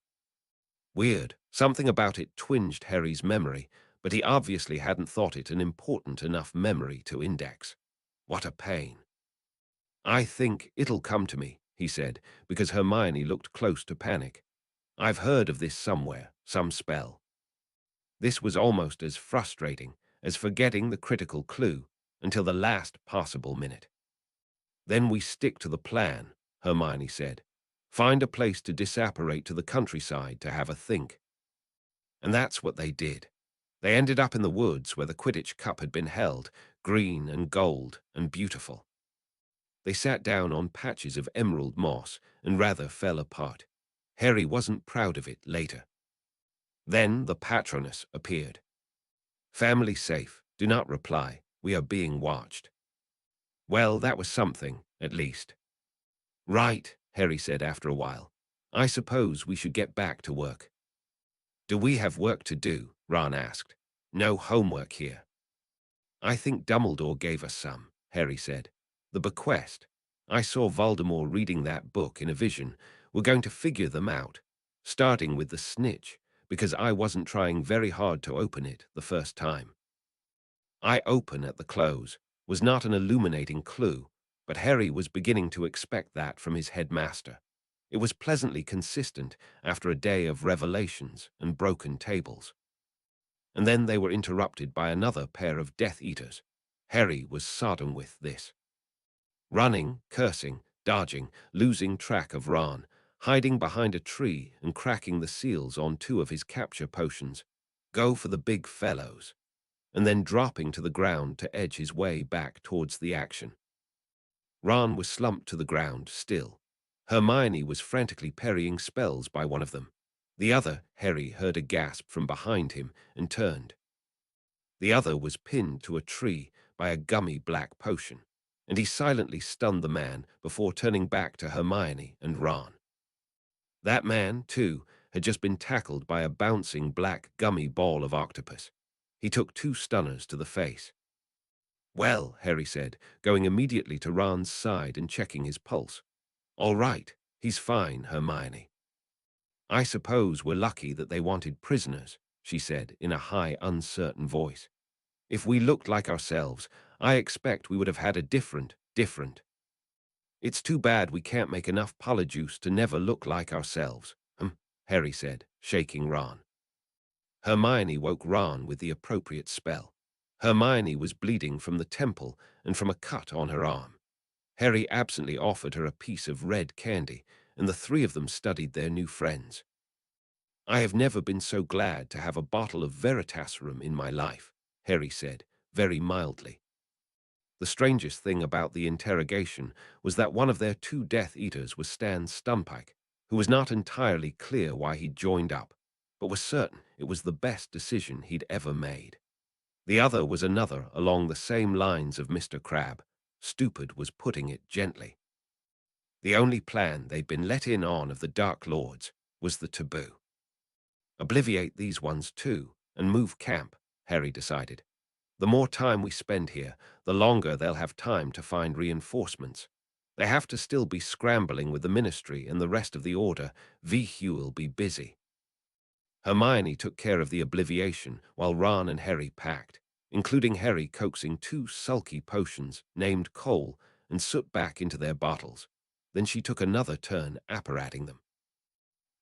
Weird. Something about it twinged Harry's memory, but he obviously hadn't thought it an important enough memory to index. What a pain. "I think it'll come to me," he said, because Hermione looked close to panic. "I've heard of this somewhere, some spell." This was almost as frustrating as forgetting the critical clue until the last possible minute. "Then we stick to the plan," Hermione said. "Find a place to disapparate to the countryside to have a think." And that's what they did. They ended up in the woods where the Quidditch Cup had been held, green and gold and beautiful. They sat down on patches of emerald moss and rather fell apart. Harry wasn't proud of it later. Then the Patroness appeared. "Family safe. Do not reply. We are being watched." Well, that was something, at least. "Right," Harry said after a while. "I suppose we should get back to work." "Do we have work to do?" Ron asked. "No homework here." "I think Dumbledore gave us some," Harry said. "The bequest. I saw Voldemort reading that book in a vision. We're going to figure them out, starting with the snitch, because I wasn't trying very hard to open it the first time." "I open at the close" was not an illuminating clue, but Harry was beginning to expect that from his headmaster. It was pleasantly consistent after a day of revelations and broken tables. And then they were interrupted by another pair of Death Eaters. Harry was sodden with this. Running, cursing, dodging, losing track of Ron, hiding behind a tree and cracking the seals on two of his capture potions. Go for the big fellows. And then dropping to the ground to edge his way back towards the action. Ron was slumped to the ground, still. Hermione was frantically parrying spells by one of them. The other, Harry heard a gasp from behind him and turned. The other was pinned to a tree by a gummy black potion, and he silently stunned the man before turning back to Hermione and Ron. That man, too, had just been tackled by a bouncing black gummy ball of octopus. He took two stunners to the face. "Well," Harry said, going immediately to Ron's side and checking his pulse. "All right, he's fine, Hermione." "I suppose we're lucky that they wanted prisoners," she said in a high, uncertain voice. "If we looked like ourselves, I expect we would have had a different. It's too bad we can't make enough polyjuice to never look like ourselves," Harry said, shaking Ron. Hermione woke Ron with the appropriate spell. Hermione was bleeding from the temple and from a cut on her arm. Harry absently offered her a piece of red candy, and the three of them studied their new friends. "I have never been so glad to have a bottle of Veritaserum in my life," Harry said, very mildly. The strangest thing about the interrogation was that one of their two Death Eaters was Stan Stumpike, who was not entirely clear why he'd joined up, but was certain it was the best decision he'd ever made. The other was another along the same lines of Mr. Crabbe. Stupid was putting it gently. The only plan they'd been let in on of the Dark Lords was the taboo. Obliviate these ones too, and move camp, Harry decided. The more time we spend here, the longer they'll have time to find reinforcements. They have to still be scrambling with the Ministry and the rest of the Order. VHU'll be busy. Hermione took care of the obliviation while Ron and Harry packed, including Harry coaxing two sulky potions named Coal and Soot back into their bottles. Then she took another turn apparating them.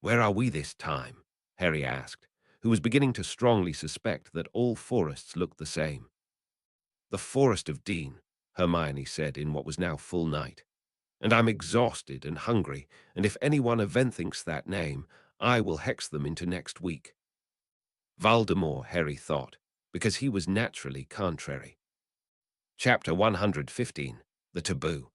"Where are we this time?" Harry asked, who was beginning to strongly suspect that all forests looked the same. "The Forest of Dean," Hermione said in what was now full night. "And I'm exhausted and hungry, and if anyone event thinks that name, I will hex them into next week." Voldemort, Harry thought, because he was naturally contrary. Chapter 115. The Taboo.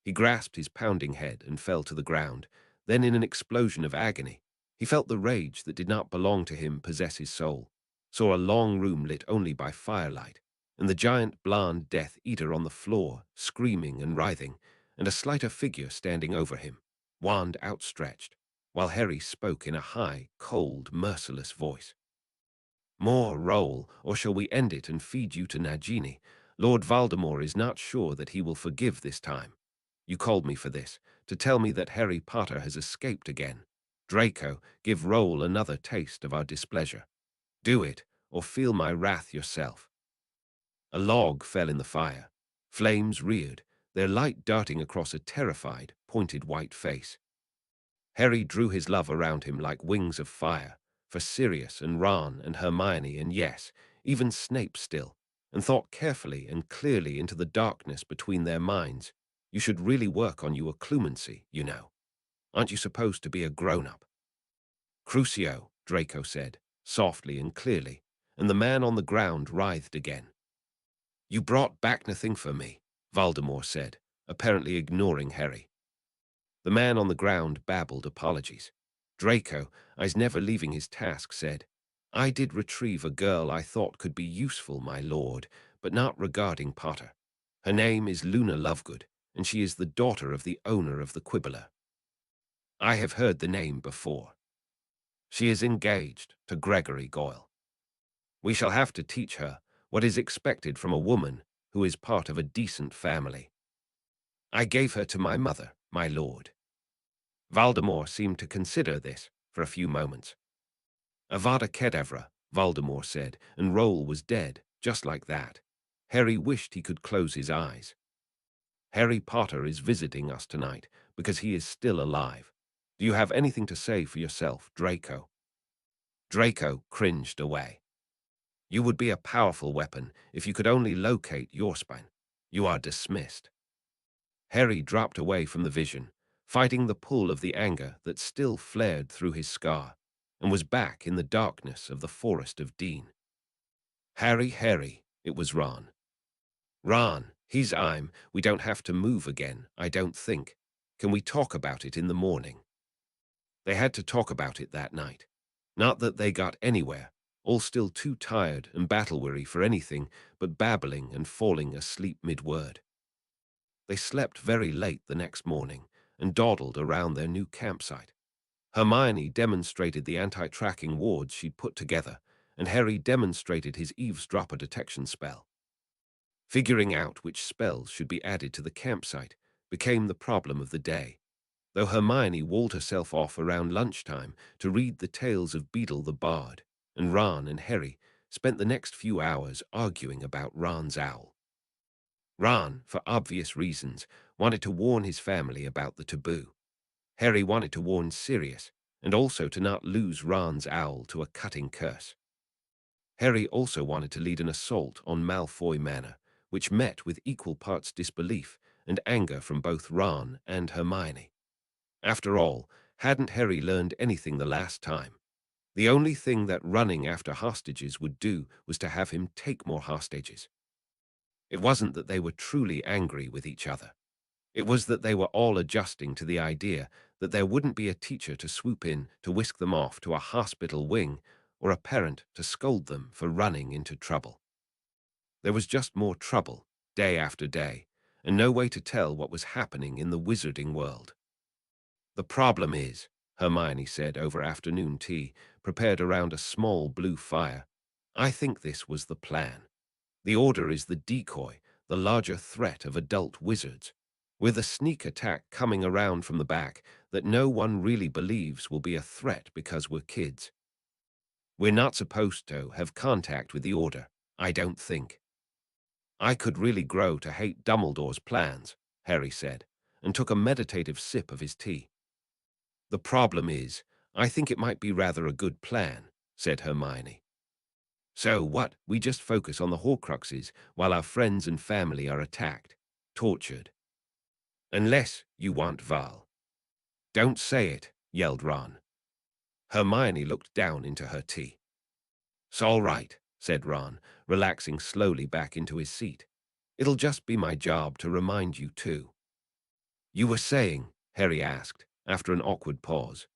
He grasped his pounding head and fell to the ground. Then, in an explosion of agony, he felt the rage that did not belong to him possess his soul, saw a long room lit only by firelight, and the giant blonde Death Eater on the floor, screaming and writhing, and a slighter figure standing over him, wand outstretched, while Harry spoke in a high, cold, merciless voice. More roll, or shall we end it and feed you to Nagini? Lord Voldemort is not sure that he will forgive this time. You called me for this, to tell me that Harry Potter has escaped again. Draco, give Roll another taste of our displeasure. Do it, or feel my wrath yourself. A log fell in the fire. Flames reared, their light darting across a terrified, pointed white face. Harry drew his love around him like wings of fire, for Sirius and Ron and Hermione and yes, even Snape still, and thought carefully and clearly into the darkness between their minds. You should really work on your occlumency, you know. Aren't you supposed to be a grown-up? Crucio, Draco said, softly and clearly, and the man on the ground writhed again. You brought back nothing for me, Voldemort said, apparently ignoring Harry. The man on the ground babbled apologies. Draco, I's never leaving his task, said, I did retrieve a girl I thought could be useful, my lord, but not regarding Potter. Her name is Luna Lovegood, and she is the daughter of the owner of the Quibbler. I have heard the name before. She is engaged to Gregory Goyle. We shall have to teach her what is expected from a woman who is part of a decent family. I gave her to my mother, my lord. Voldemort seemed to consider this for a few moments. Avada Kedavra, Voldemort said, and Roll was dead, just like that. Harry wished he could close his eyes. Harry Potter is visiting us tonight because he is still alive. Do you have anything to say for yourself, Draco? Draco cringed away. You would be a powerful weapon if you could only locate your spine. You are dismissed. Harry dropped away from the vision, fighting the pull of the anger that still flared through his scar, and was back in the darkness of the Forest of Dean. Harry, it was Ron. Ron, we don't have to move again, I don't think. Can we talk about it in the morning? They had to talk about it that night. Not that they got anywhere, all still too tired and battle-weary for anything but babbling and falling asleep mid-word. They slept very late the next morning and dawdled around their new campsite. Hermione demonstrated the anti-tracking wards she'd put together, and Harry demonstrated his eavesdropper detection spell. Figuring out which spells should be added to the campsite became the problem of the day, though Hermione walled herself off around lunchtime to read the tales of Beedle the Bard, and Ron and Harry spent the next few hours arguing about Ron's owl. Ron, for obvious reasons, wanted to warn his family about the taboo. Harry wanted to warn Sirius, and also to not lose Ron's owl to a cutting curse. Harry also wanted to lead an assault on Malfoy Manor, which met with equal parts disbelief and anger from both Ron and Hermione. After all, hadn't Harry learned anything the last time? The only thing that running after hostages would do was to have him take more hostages. It wasn't that they were truly angry with each other. It was that they were all adjusting to the idea that there wouldn't be a teacher to swoop in to whisk them off to a hospital wing or a parent to scold them for running into trouble. There was just more trouble, day after day, and no way to tell what was happening in the wizarding world. The problem is, Hermione said over afternoon tea, prepared around a small blue fire, I think this was the plan. The Order is the decoy, the larger threat of adult wizards, with a sneak attack coming around from the back that no one really believes will be a threat because we're kids. We're not supposed to have contact with the Order, I don't think. I could really grow to hate Dumbledore's plans, Harry said, and took a meditative sip of his tea. The problem is, I think it might be rather a good plan, said Hermione. So what, we just focus on the Horcruxes while our friends and family are attacked, tortured. Unless you want Val. Don't say it, yelled Ron. Hermione looked down into her tea. "'S all right," said Ron, relaxing slowly back into his seat. "It'll just be my job to remind you too." "You were saying," Harry asked, after an awkward pause.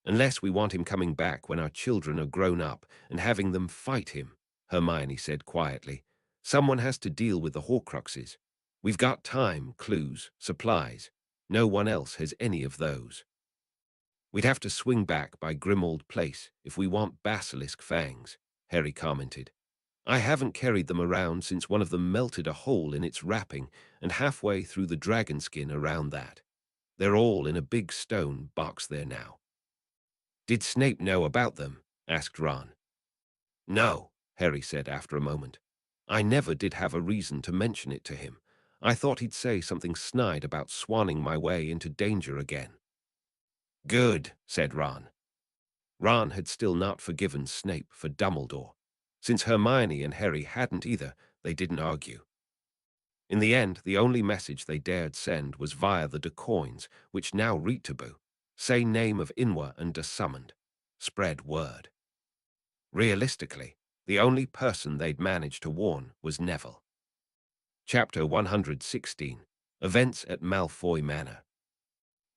"Unless we want him coming back when our children are grown up and having them fight him," Hermione said quietly. "Someone has to deal with the Horcruxes. We've got time, clues, supplies. No one else has any of those. We'd have to swing back by Grimmauld Place if we want basilisk fangs," Harry commented. "I haven't carried them around since one of them melted a hole in its wrapping and halfway through the dragon skin around that. They're all in a big stone box there now." "Did Snape know about them?" asked Ron. "No," Harry said after a moment. "I never did have a reason to mention it to him. I thought he'd say something snide about swanning my way into danger again." "Good," said Ron. Ron had still not forgiven Snape for Dumbledore. Since Hermione and Harry hadn't either, they didn't argue. In the end, the only message they dared send was via the Decoins, which now read taboo. Say name of Inwa and de summoned. Spread word. Realistically, the only person they'd managed to warn was Neville. Chapter 116. Events at Malfoy Manor.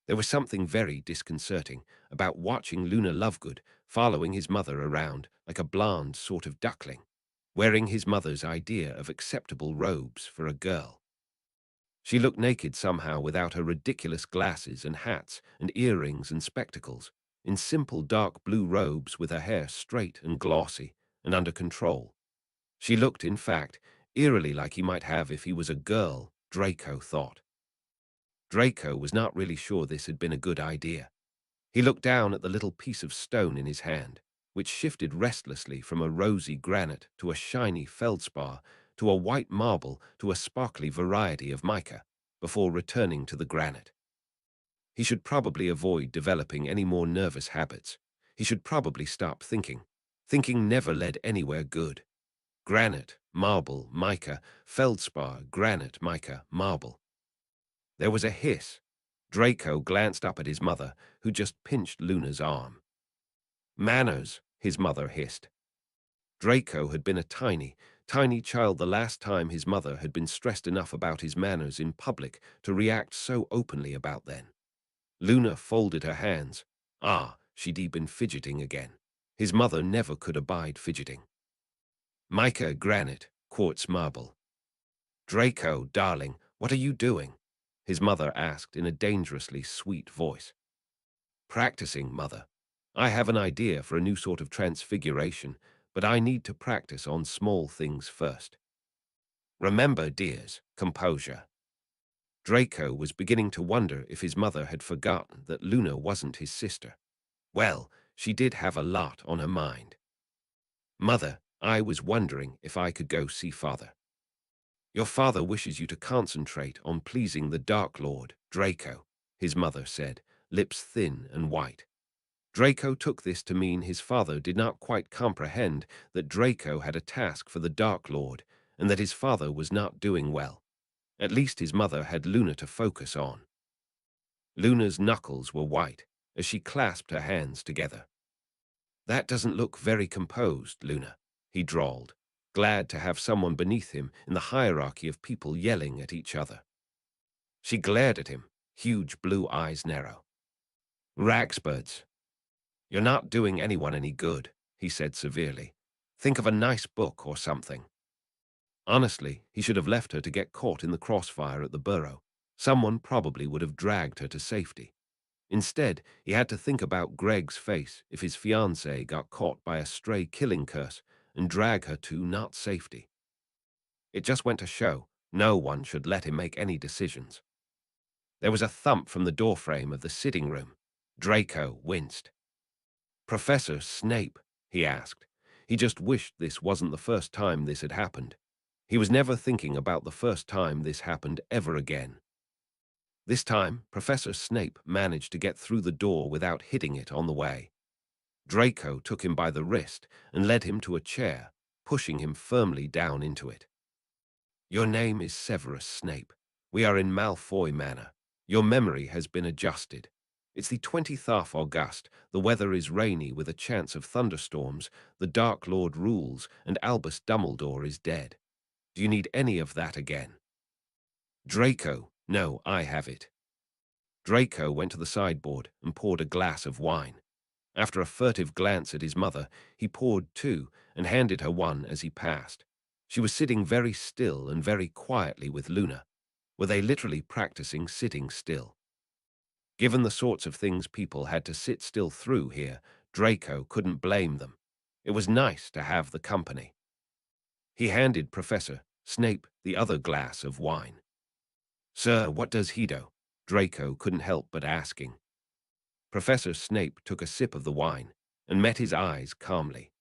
There was something very disconcerting about watching Luna Lovegood following his mother around like a blonde sort of duckling, wearing his mother's idea of acceptable robes for a girl. She looked naked somehow without her ridiculous glasses and hats and earrings and spectacles, in simple dark blue robes with her hair straight and glossy and under control. She looked, in fact, eerily like he might have if he was a girl, Draco thought. Draco was not really sure this had been a good idea. He looked down at the little piece of stone in his hand, which shifted restlessly from a rosy granite to a shiny feldspar to a white marble to a sparkly variety of mica, before returning to the granite. He should probably avoid developing any more nervous habits. He should probably stop thinking. Thinking never led anywhere good. Granite, marble, mica, feldspar, granite, mica, marble. There was a hiss. Draco glanced up at his mother, who just pinched Luna's arm. "Manners," his mother hissed. Draco had been a tiny child the last time his mother had been stressed enough about his manners in public to react so openly about them. Luna folded her hands. She'd been fidgeting again. His mother never could abide fidgeting. "Mica, granite, quartz, marble." "Draco, darling, what are you doing?" his mother asked in a dangerously sweet voice. "Practicing, mother. I have an idea for a new sort of transfiguration, but I need to practice on small things first. Remember, dears, composure." Draco was beginning to wonder if his mother had forgotten that Luna wasn't his sister. Well, she did have a lot on her mind. "Mother, I was wondering if I could go see Father." "Your father wishes you to concentrate on pleasing the Dark Lord, Draco," his mother said, lips thin and white. Draco took this to mean his father did not quite comprehend that Draco had a task for the Dark Lord and that his father was not doing well. At least his mother had Luna to focus on. Luna's knuckles were white as she clasped her hands together. "That doesn't look very composed, Luna," he drawled, glad to have someone beneath him in the hierarchy of people yelling at each other. She glared at him, huge blue eyes narrow. "Ragsbuds, you're not doing anyone any good," he said severely. "Think of a nice book or something." Honestly, he should have left her to get caught in the crossfire at the burrow. Someone probably would have dragged her to safety. Instead, he had to think about Greg's face if his fiancée got caught by a stray killing curse and drag her to not safety. It just went to show no one should let him make any decisions. There was a thump from the doorframe of the sitting room. Draco winced. "Professor Snape?" he asked. He just wished this wasn't the first time this had happened. He was never thinking about the first time this happened ever again. This time, Professor Snape managed to get through the door without hitting it on the way. Draco took him by the wrist and led him to a chair, pushing him firmly down into it. "Your name is Severus Snape. We are in Malfoy Manor. Your memory has been adjusted. It's the 20th of August. The weather is rainy with a chance of thunderstorms. The Dark Lord rules, and Albus Dumbledore is dead. Do you need any of that again? Draco, no, I have it. Draco went to the sideboard and poured a glass of wine. After a furtive glance at his mother, he poured two and handed her one as he passed. She was sitting very still and very quietly with Luna. Were they literally practicing sitting still? Given the sorts of things people had to sit still through here, Draco couldn't blame them. It was nice to have the company. He handed Professor Snape the other glass of wine. "Sir, what does he do?" Draco couldn't help but asking. Professor Snape took a sip of the wine and met his eyes calmly.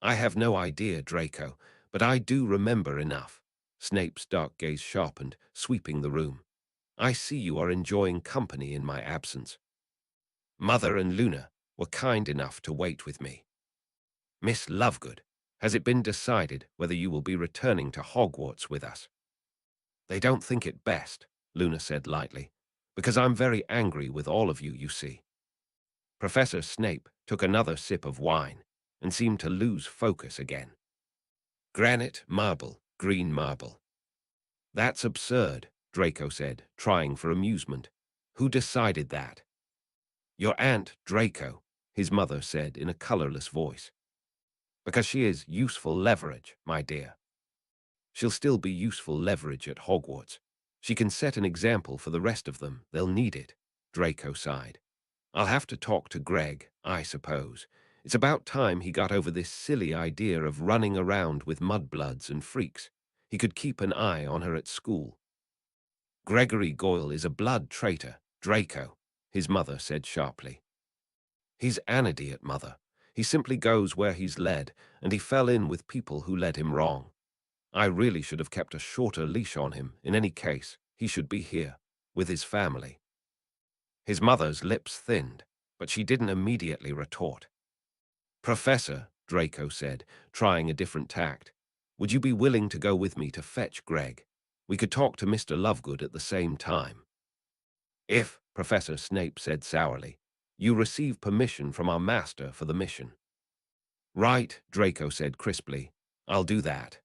"I have no idea, Draco, but I do remember enough." Snape's dark gaze sharpened, sweeping the room. "I see you are enjoying company in my absence. Mother and Luna were kind enough to wait with me. Miss Lovegood, has it been decided whether you will be returning to Hogwarts with us?" "They don't think it best," Luna said lightly, "because I'm very angry with all of you, you see." Professor Snape took another sip of wine and seemed to lose focus again. "Granite, marble, green marble." "That's absurd," Draco said, trying for amusement. "Who decided that?" "Your aunt, Draco," his mother said in a colorless voice. "Because she is useful leverage, my dear. She'll still be useful leverage at Hogwarts. She can set an example for the rest of them. They'll need it," Draco sighed. "I'll have to talk to Greg, I suppose. It's about time he got over this silly idea of running around with mudbloods and freaks. He could keep an eye on her at school." "Gregory Goyle is a blood traitor, Draco," his mother said sharply. "He's an idiot, Mother. He simply goes where he's led, and he fell in with people who led him wrong. I really should have kept a shorter leash on him. In any case, he should be here, with his family." His mother's lips thinned, but she didn't immediately retort. "Professor," Draco said, trying a different tact, "would you be willing to go with me to fetch Greg? We could talk to Mr. Lovegood at the same time." "If," Professor Snape said sourly, "you receive permission from our master for the mission." "Right," Draco said crisply. "I'll do that."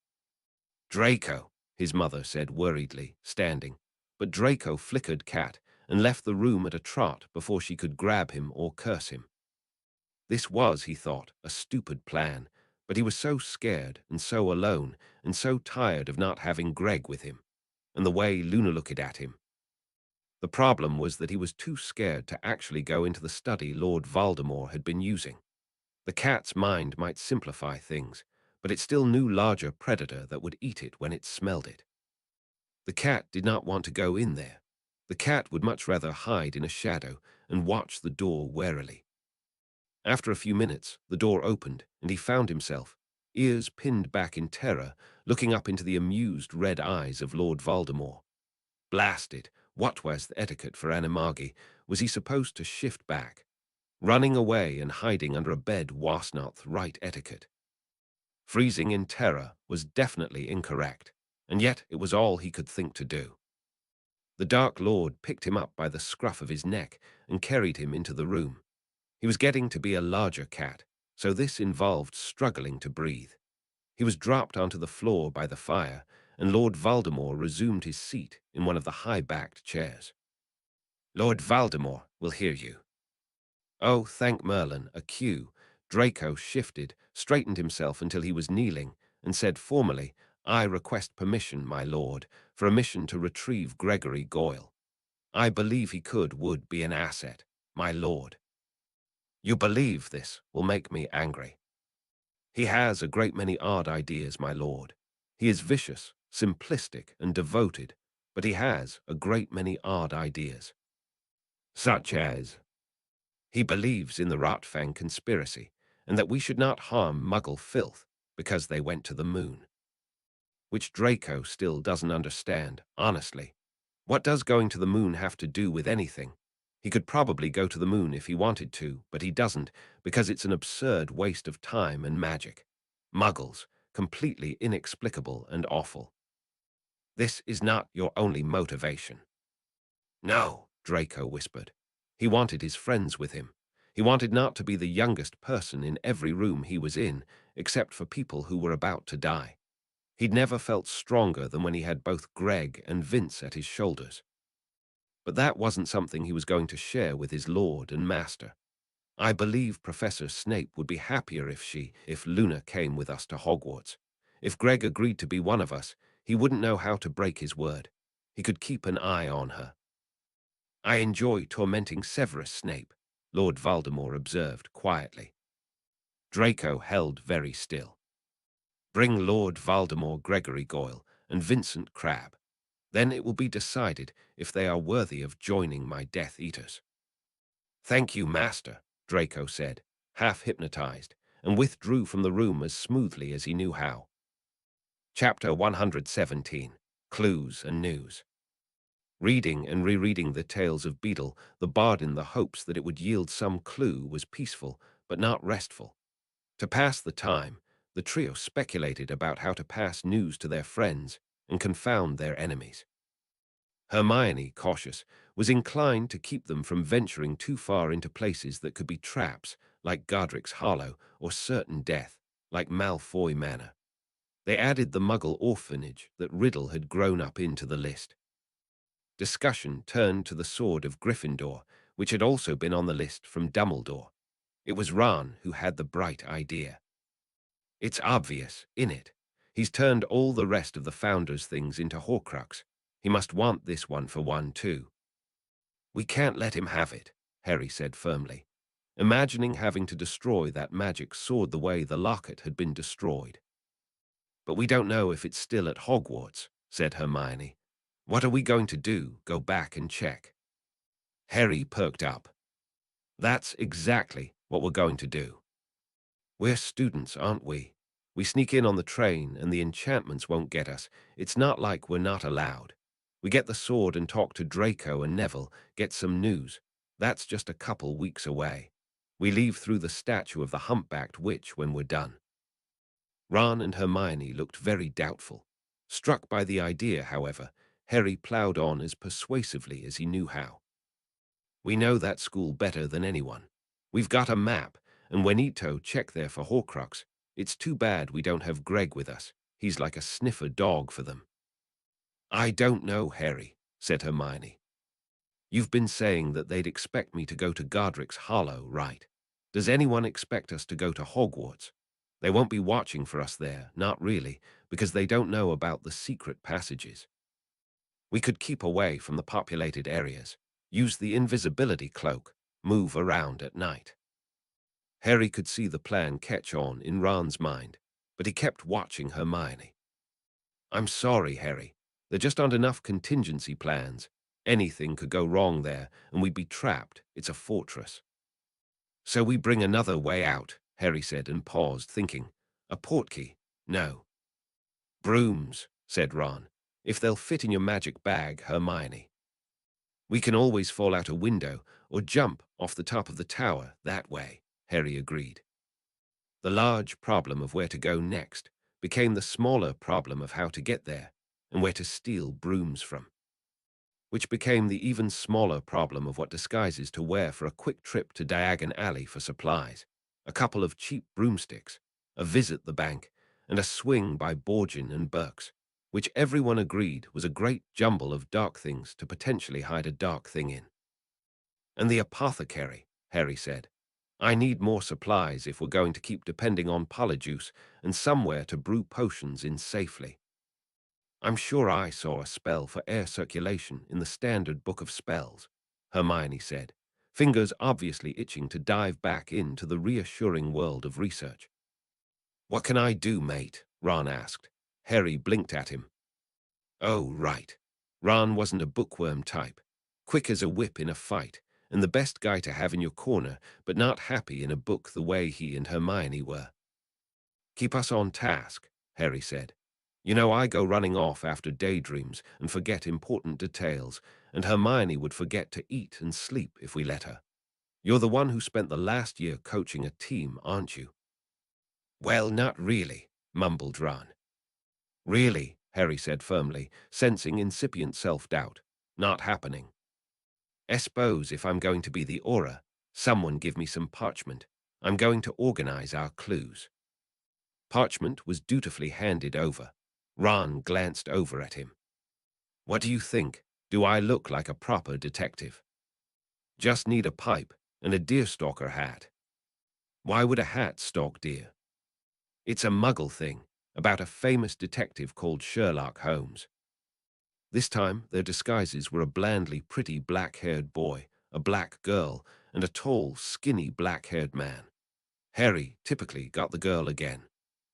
"Draco," his mother said worriedly, standing, but Draco flickered cat and left the room at a trot before she could grab him or curse him. This was, he thought, a stupid plan, but he was so scared and so alone and so tired of not having Greg with him, and the way Luna looked at him. The problem was that he was too scared to actually go into the study Lord Voldemort had been using. The cat's mind might simplify things, but it still knew larger predator that would eat it when it smelled it. The cat did not want to go in there. The cat would much rather hide in a shadow and watch the door warily. After a few minutes, the door opened, and he found himself, ears pinned back in terror, looking up into the amused red eyes of Lord Voldemort. Blast it, what was the etiquette for Animagi? Was he supposed to shift back? Running away and hiding under a bed was not the right etiquette. Freezing in terror was definitely incorrect, and yet it was all he could think to do. The Dark Lord picked him up by the scruff of his neck and carried him into the room. He was getting to be a larger cat, so this involved struggling to breathe. He was dropped onto the floor by the fire, and Lord Voldemort resumed his seat in one of the high-backed chairs. "Lord Voldemort will hear you." "Oh, thank Merlin, a cue." Draco shifted, straightened himself until he was kneeling, and said formally, "I request permission, my lord, for a mission to retrieve Gregory Goyle. I believe he would be an asset, my lord." "You believe this will make me angry." "He has a great many odd ideas, my lord. He is vicious, simplistic, and devoted, but he has a great many odd ideas." "Such as?" "He believes in the Rotfang conspiracy, and that we should not harm Muggle filth because they went to the moon." Which Draco still doesn't understand, honestly. What does going to the moon have to do with anything? He could probably go to the moon if he wanted to, but he doesn't, because it's an absurd waste of time and magic. Muggles, completely inexplicable and awful. "This is not your only motivation." "No," Draco whispered. He wanted his friends with him. He wanted not to be the youngest person in every room he was in, except for people who were about to die. He'd never felt stronger than when he had both Greg and Vince at his shoulders. But that wasn't something he was going to share with his lord and master. I believe Professor Snape would be happier if Luna came with us to Hogwarts. If Greg agreed to be one of us, he wouldn't know how to break his word. He could keep an eye on her. I enjoy tormenting Severus Snape, Lord Voldemort observed quietly. Draco held very still. Bring Lord Voldemort, Gregory Goyle, and Vincent Crabbe. Then it will be decided if they are worthy of joining my Death Eaters. Thank you, Master, Draco said, half hypnotized, and withdrew from the room as smoothly as he knew how. Chapter 117, Clues and News. Reading and rereading the tales of Beedle, the bard in the hopes that it would yield some clue was peaceful, but not restful. To pass the time, the trio speculated about how to pass news to their friends and confound their enemies. Hermione, cautious, was inclined to keep them from venturing too far into places that could be traps, like Godric's Hollow, or certain death, like Malfoy Manor. They added the Muggle orphanage that Riddle had grown up into the list. Discussion turned to the sword of Gryffindor, which had also been on the list from Dumbledore. It was Ron who had the bright idea. It's obvious, innit? He's turned all the rest of the Founder's things into Horcrux. He must want this one for one, too. We can't let him have it, Harry said firmly, imagining having to destroy that magic sword the way the locket had been destroyed. But we don't know if it's still at Hogwarts, said Hermione. What are we going to do, go back and check? Harry perked up. That's exactly what we're going to do. We're students, aren't we? We sneak in on the train and the enchantments won't get us. It's not like we're not allowed. We get the sword and talk to Draco and Neville, get some news. That's just a couple weeks away. We leave through the statue of the humpbacked witch when we're done. Ron and Hermione looked very doubtful. Struck by the idea, however, Harry ploughed on as persuasively as he knew how. We know that school better than anyone. We've got a map, and when Ito checked there for Horcrux, it's too bad we don't have Greg with us. He's like a sniffer dog for them. I don't know, Harry, said Hermione. You've been saying that they'd expect me to go to Godric's Hollow, right? Does anyone expect us to go to Hogwarts? They won't be watching for us there, not really, because they don't know about the secret passages. We could keep away from the populated areas, use the invisibility cloak, move around at night. Harry could see the plan catch on in Ron's mind, but he kept watching Hermione. I'm sorry, Harry. There just aren't enough contingency plans. Anything could go wrong there, and we'd be trapped. It's a fortress. So we bring another way out, Harry said and paused, thinking. A portkey? No. Brooms, said Ron. If they'll fit in your magic bag, Hermione. We can always fall out a window or jump off the top of the tower that way, Harry agreed. The large problem of where to go next became the smaller problem of how to get there and where to steal brooms from, which became the even smaller problem of what disguises to wear for a quick trip to Diagon Alley for supplies, a couple of cheap broomsticks, a visit the bank, and a swing by Borgin and Burke's, which everyone agreed was a great jumble of dark things to potentially hide a dark thing in. And the apothecary, Harry said. I need more supplies if we're going to keep depending on polyjuice and somewhere to brew potions in safely. I'm sure I saw a spell for air circulation in the standard book of spells, Hermione said, fingers obviously itching to dive back into the reassuring world of research. What can I do, mate? Ron asked. Harry blinked at him. Oh, right. Ron wasn't a bookworm type, quick as a whip in a fight, and the best guy to have in your corner, but not happy in a book the way he and Hermione were. Keep us on task, Harry said. You know, I go running off after daydreams and forget important details, and Hermione would forget to eat and sleep if we let her. You're the one who spent the last year coaching a team, aren't you? Well, not really, mumbled Ron. Really, Harry said firmly, sensing incipient self-doubt. Not happening. Suppose if I'm going to be the aura, someone give me some parchment. I'm going to organize our clues. Parchment was dutifully handed over. Ron glanced over at him. What do you think? Do I look like a proper detective? Just need a pipe and a deerstalker hat. Why would a hat stalk deer? It's a muggle thing, about a famous detective called Sherlock Holmes. This time, their disguises were a blandly pretty black-haired boy, a black girl, and a tall, skinny black-haired man. Harry typically got the girl again.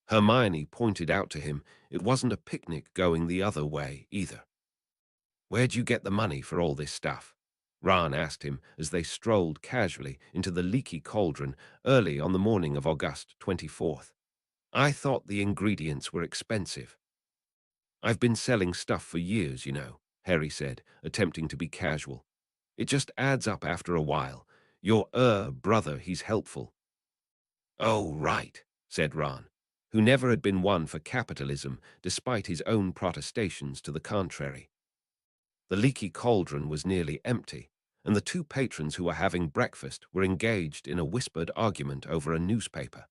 Hermione pointed out to him it wasn't a picnic going the other way either. Where'd you get the money for all this stuff? Ron asked him as they strolled casually into the leaky cauldron early on the morning of August 24th. I thought the ingredients were expensive. I've been selling stuff for years, you know, Harry said, attempting to be casual. It just adds up after a while. Your brother, he's helpful. Oh, right, said Ron, who never had been one for capitalism despite his own protestations to the contrary. The leaky cauldron was nearly empty, and the two patrons who were having breakfast were engaged in a whispered argument over a newspaper.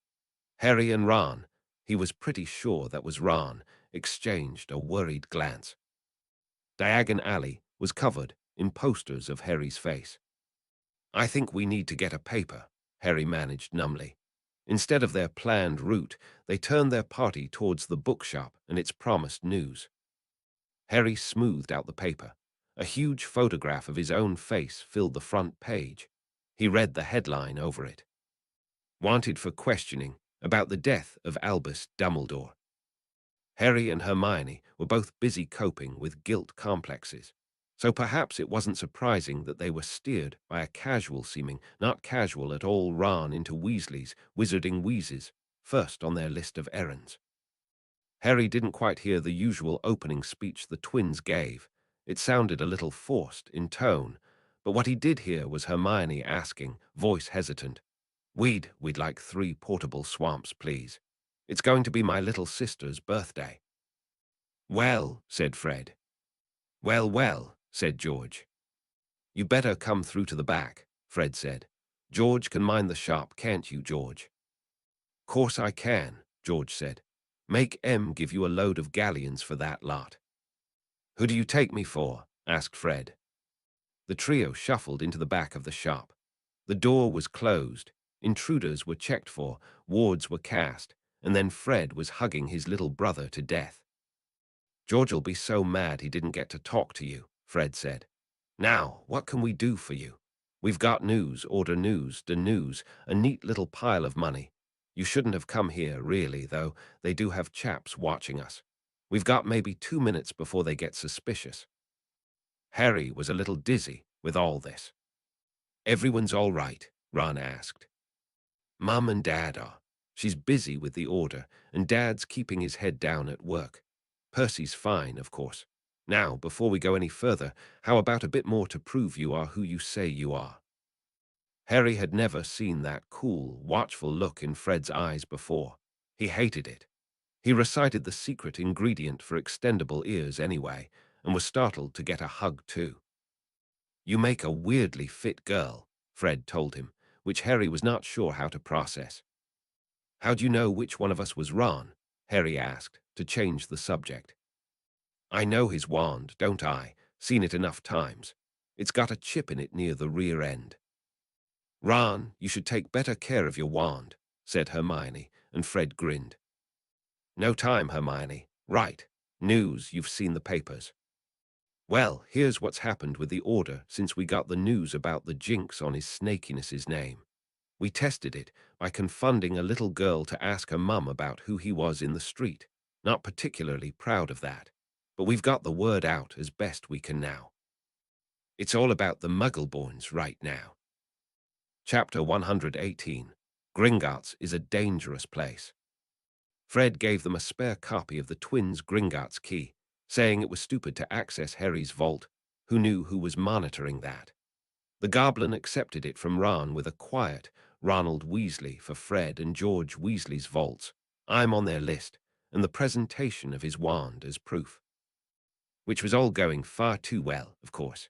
Harry and Ron, he was pretty sure that was Ron, exchanged a worried glance. Diagon Alley was covered in posters of Harry's face. I think we need to get a paper, Harry managed numbly. Instead of their planned route, they turned their party towards the bookshop and its promised news. Harry smoothed out the paper. A huge photograph of his own face filled the front page. He read the headline over it. Wanted for questioning about the death of Albus Dumbledore. Harry and Hermione were both busy coping with guilt complexes, so perhaps it wasn't surprising that they were steered by a casual-seeming, not casual at all Ron into Weasley's wizarding wheezes, first on their list of errands. Harry didn't quite hear the usual opening speech the twins gave. It sounded a little forced in tone, but what he did hear was Hermione asking, voice hesitant, We'd like 3 portable swamps, please. It's going to be my little sister's birthday." "Well," said Fred. Well, said George. "You better come through to the back," Fred said. "George can mind the shop, can't you, George?" "Course I can," George said. "Make M give you a load of galleons for that lot." "Who do you take me for?" asked Fred. The trio shuffled into the back of the shop. The door was closed, intruders were checked for, wards were cast, and then Fred was hugging his little brother to death. "George'll be so mad he didn't get to talk to you," Fred said. "Now, what can we do for you? We've got news, order news, de news, a neat little pile of money. You shouldn't have come here, really, though they do have chaps watching us. We've got maybe 2 minutes before they get suspicious." Harry was a little dizzy with all this. "Everyone's all right?" Ron asked. "Mum and Dad are. She's busy with the order, and Dad's keeping his head down at work. Percy's fine, of course. Now, before we go any further, how about a bit more to prove you are who you say you are?" Harry had never seen that cool, watchful look in Fred's eyes before. He hated it. He recited the secret ingredient for extendable ears anyway, and was startled to get a hug too. "You make a weirdly fit girl," Fred told him, which Harry was not sure how to process. "How do you know which one of us was Ron?" Harry asked, to change the subject. "I know his wand, don't I? Seen it enough times. It's got a chip in it near the rear end." "Ron, you should take better care of your wand," said Hermione, and Fred grinned. "No time, Hermione. Right. News, you've seen the papers. Well, here's what's happened with the order since we got the news about the jinx on his snakiness's name. We tested it by confunding a little girl to ask her mum about who he was in the street. Not particularly proud of that, but we've got the word out as best we can now. It's all about the Muggleborns right now." Chapter 118. Gringotts is a dangerous place. Fred gave them a spare copy of the twins' Gringotts key, saying it was stupid to access Harry's vault. Who knew who was monitoring that? The goblin accepted it from Ron with a quiet Ronald Weasley for Fred and George Weasley's vaults. I'm on their list, and the presentation of his wand as proof. Which was all going far too well, of course.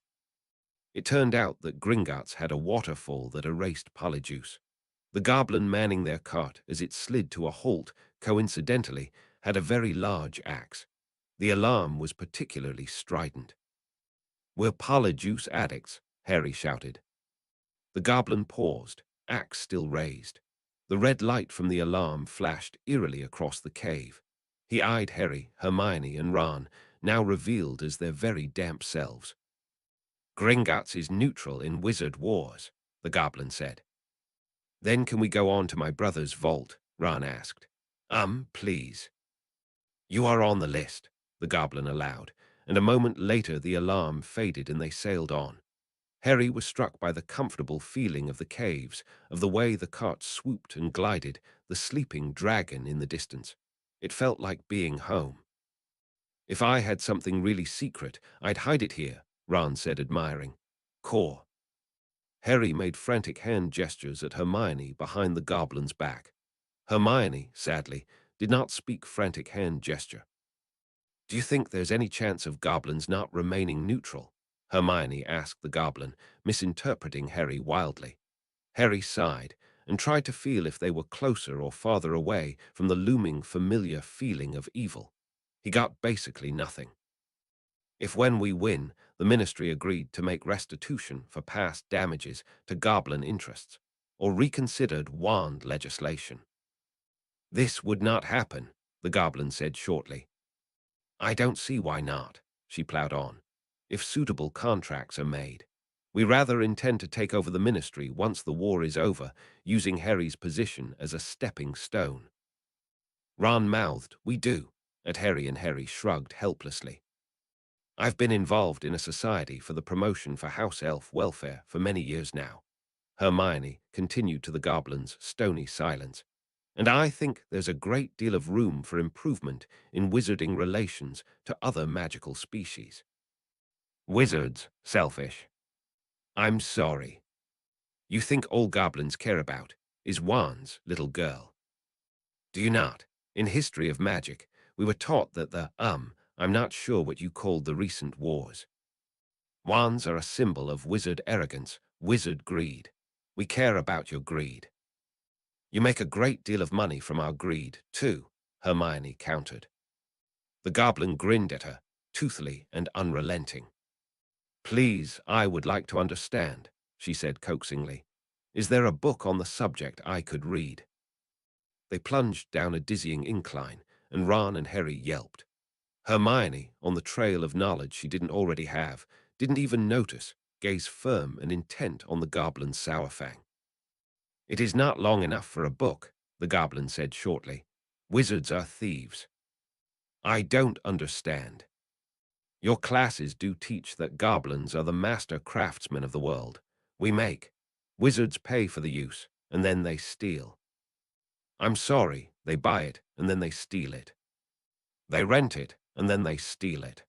It turned out that Gringotts had a waterfall that erased Polyjuice. The goblin manning their cart as it slid to a halt, coincidentally, had a very large axe. The alarm was particularly strident. "We're Polyjuice addicts," Harry shouted. The goblin paused, axe still raised. The red light from the alarm flashed eerily across the cave. He eyed Harry, Hermione, and Ron, now revealed as their very damp selves. "Gringotts is neutral in wizard wars," the goblin said. "Then can we go on to my brother's vault?" Ron asked. Please." "You are on the list," the goblin allowed, and a moment later the alarm faded and they sailed on. Harry was struck by the comfortable feeling of the caves, of the way the cart swooped and glided, the sleeping dragon in the distance. It felt like being home. "If I had something really secret, I'd hide it here," Ron said, admiring. "Core." Harry made frantic hand gestures at Hermione behind the goblin's back. Hermione, sadly, did not speak frantic hand gesture. "Do you think there's any chance of goblins not remaining neutral?" Hermione asked the goblin, misinterpreting Harry wildly. Harry sighed and tried to feel if they were closer or farther away from the looming familiar feeling of evil. He got basically nothing. "If when we win, the Ministry agreed to make restitution for past damages to goblin interests, or reconsidered wand legislation." "This would not happen," the goblin said shortly. "I don't see why not," she plowed on. "If suitable contracts are made. We rather intend to take over the Ministry once the war is over, using Harry's position as a stepping stone." Ron mouthed, "We do," at Harry, and Harry shrugged helplessly. "I've been involved in a society for the promotion for house elf welfare for many years now." Hermione continued to the goblin's stony silence. "And I think there's a great deal of room for improvement in wizarding relations to other magical species." "Wizards, selfish." "I'm sorry. You think all goblins care about is wands, little girl. Do you not? In History of Magic, we were taught that I'm not sure what you called the recent wars. Wands are a symbol of wizard arrogance, wizard greed. We care about your greed." "You make a great deal of money from our greed, too," Hermione countered. The goblin grinned at her, toothly and unrelenting. "Please, I would like to understand," she said coaxingly. "Is there a book on the subject I could read?" They plunged down a dizzying incline, and Ron and Harry yelped. Hermione, on the trail of knowledge she didn't already have, didn't even notice, gaze firm and intent on the goblin's sour fang. "It is not long enough for a book," the goblin said shortly. "Wizards are thieves." "I don't understand. Your classes do teach that goblins are the master craftsmen of the world. We make. Wizards pay for the use, and then they steal. I'm sorry, they buy it, and then they steal it. They rent it, and then they steal it."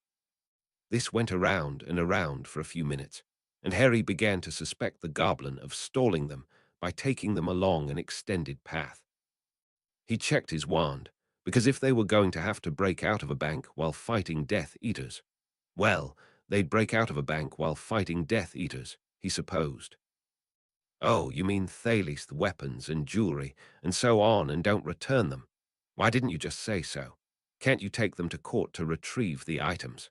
This went around and around for a few minutes, and Harry began to suspect the goblin of stalling them by taking them along an extended path. He checked his wand, because if they were going to have to break out of a bank while fighting Death Eaters, well, they'd break out of a bank while fighting Death Eaters, he supposed. "Oh, you mean they lease the weapons and jewelry and so on and don't return them? Why didn't you just say so? Can't you take them to court to retrieve the items?"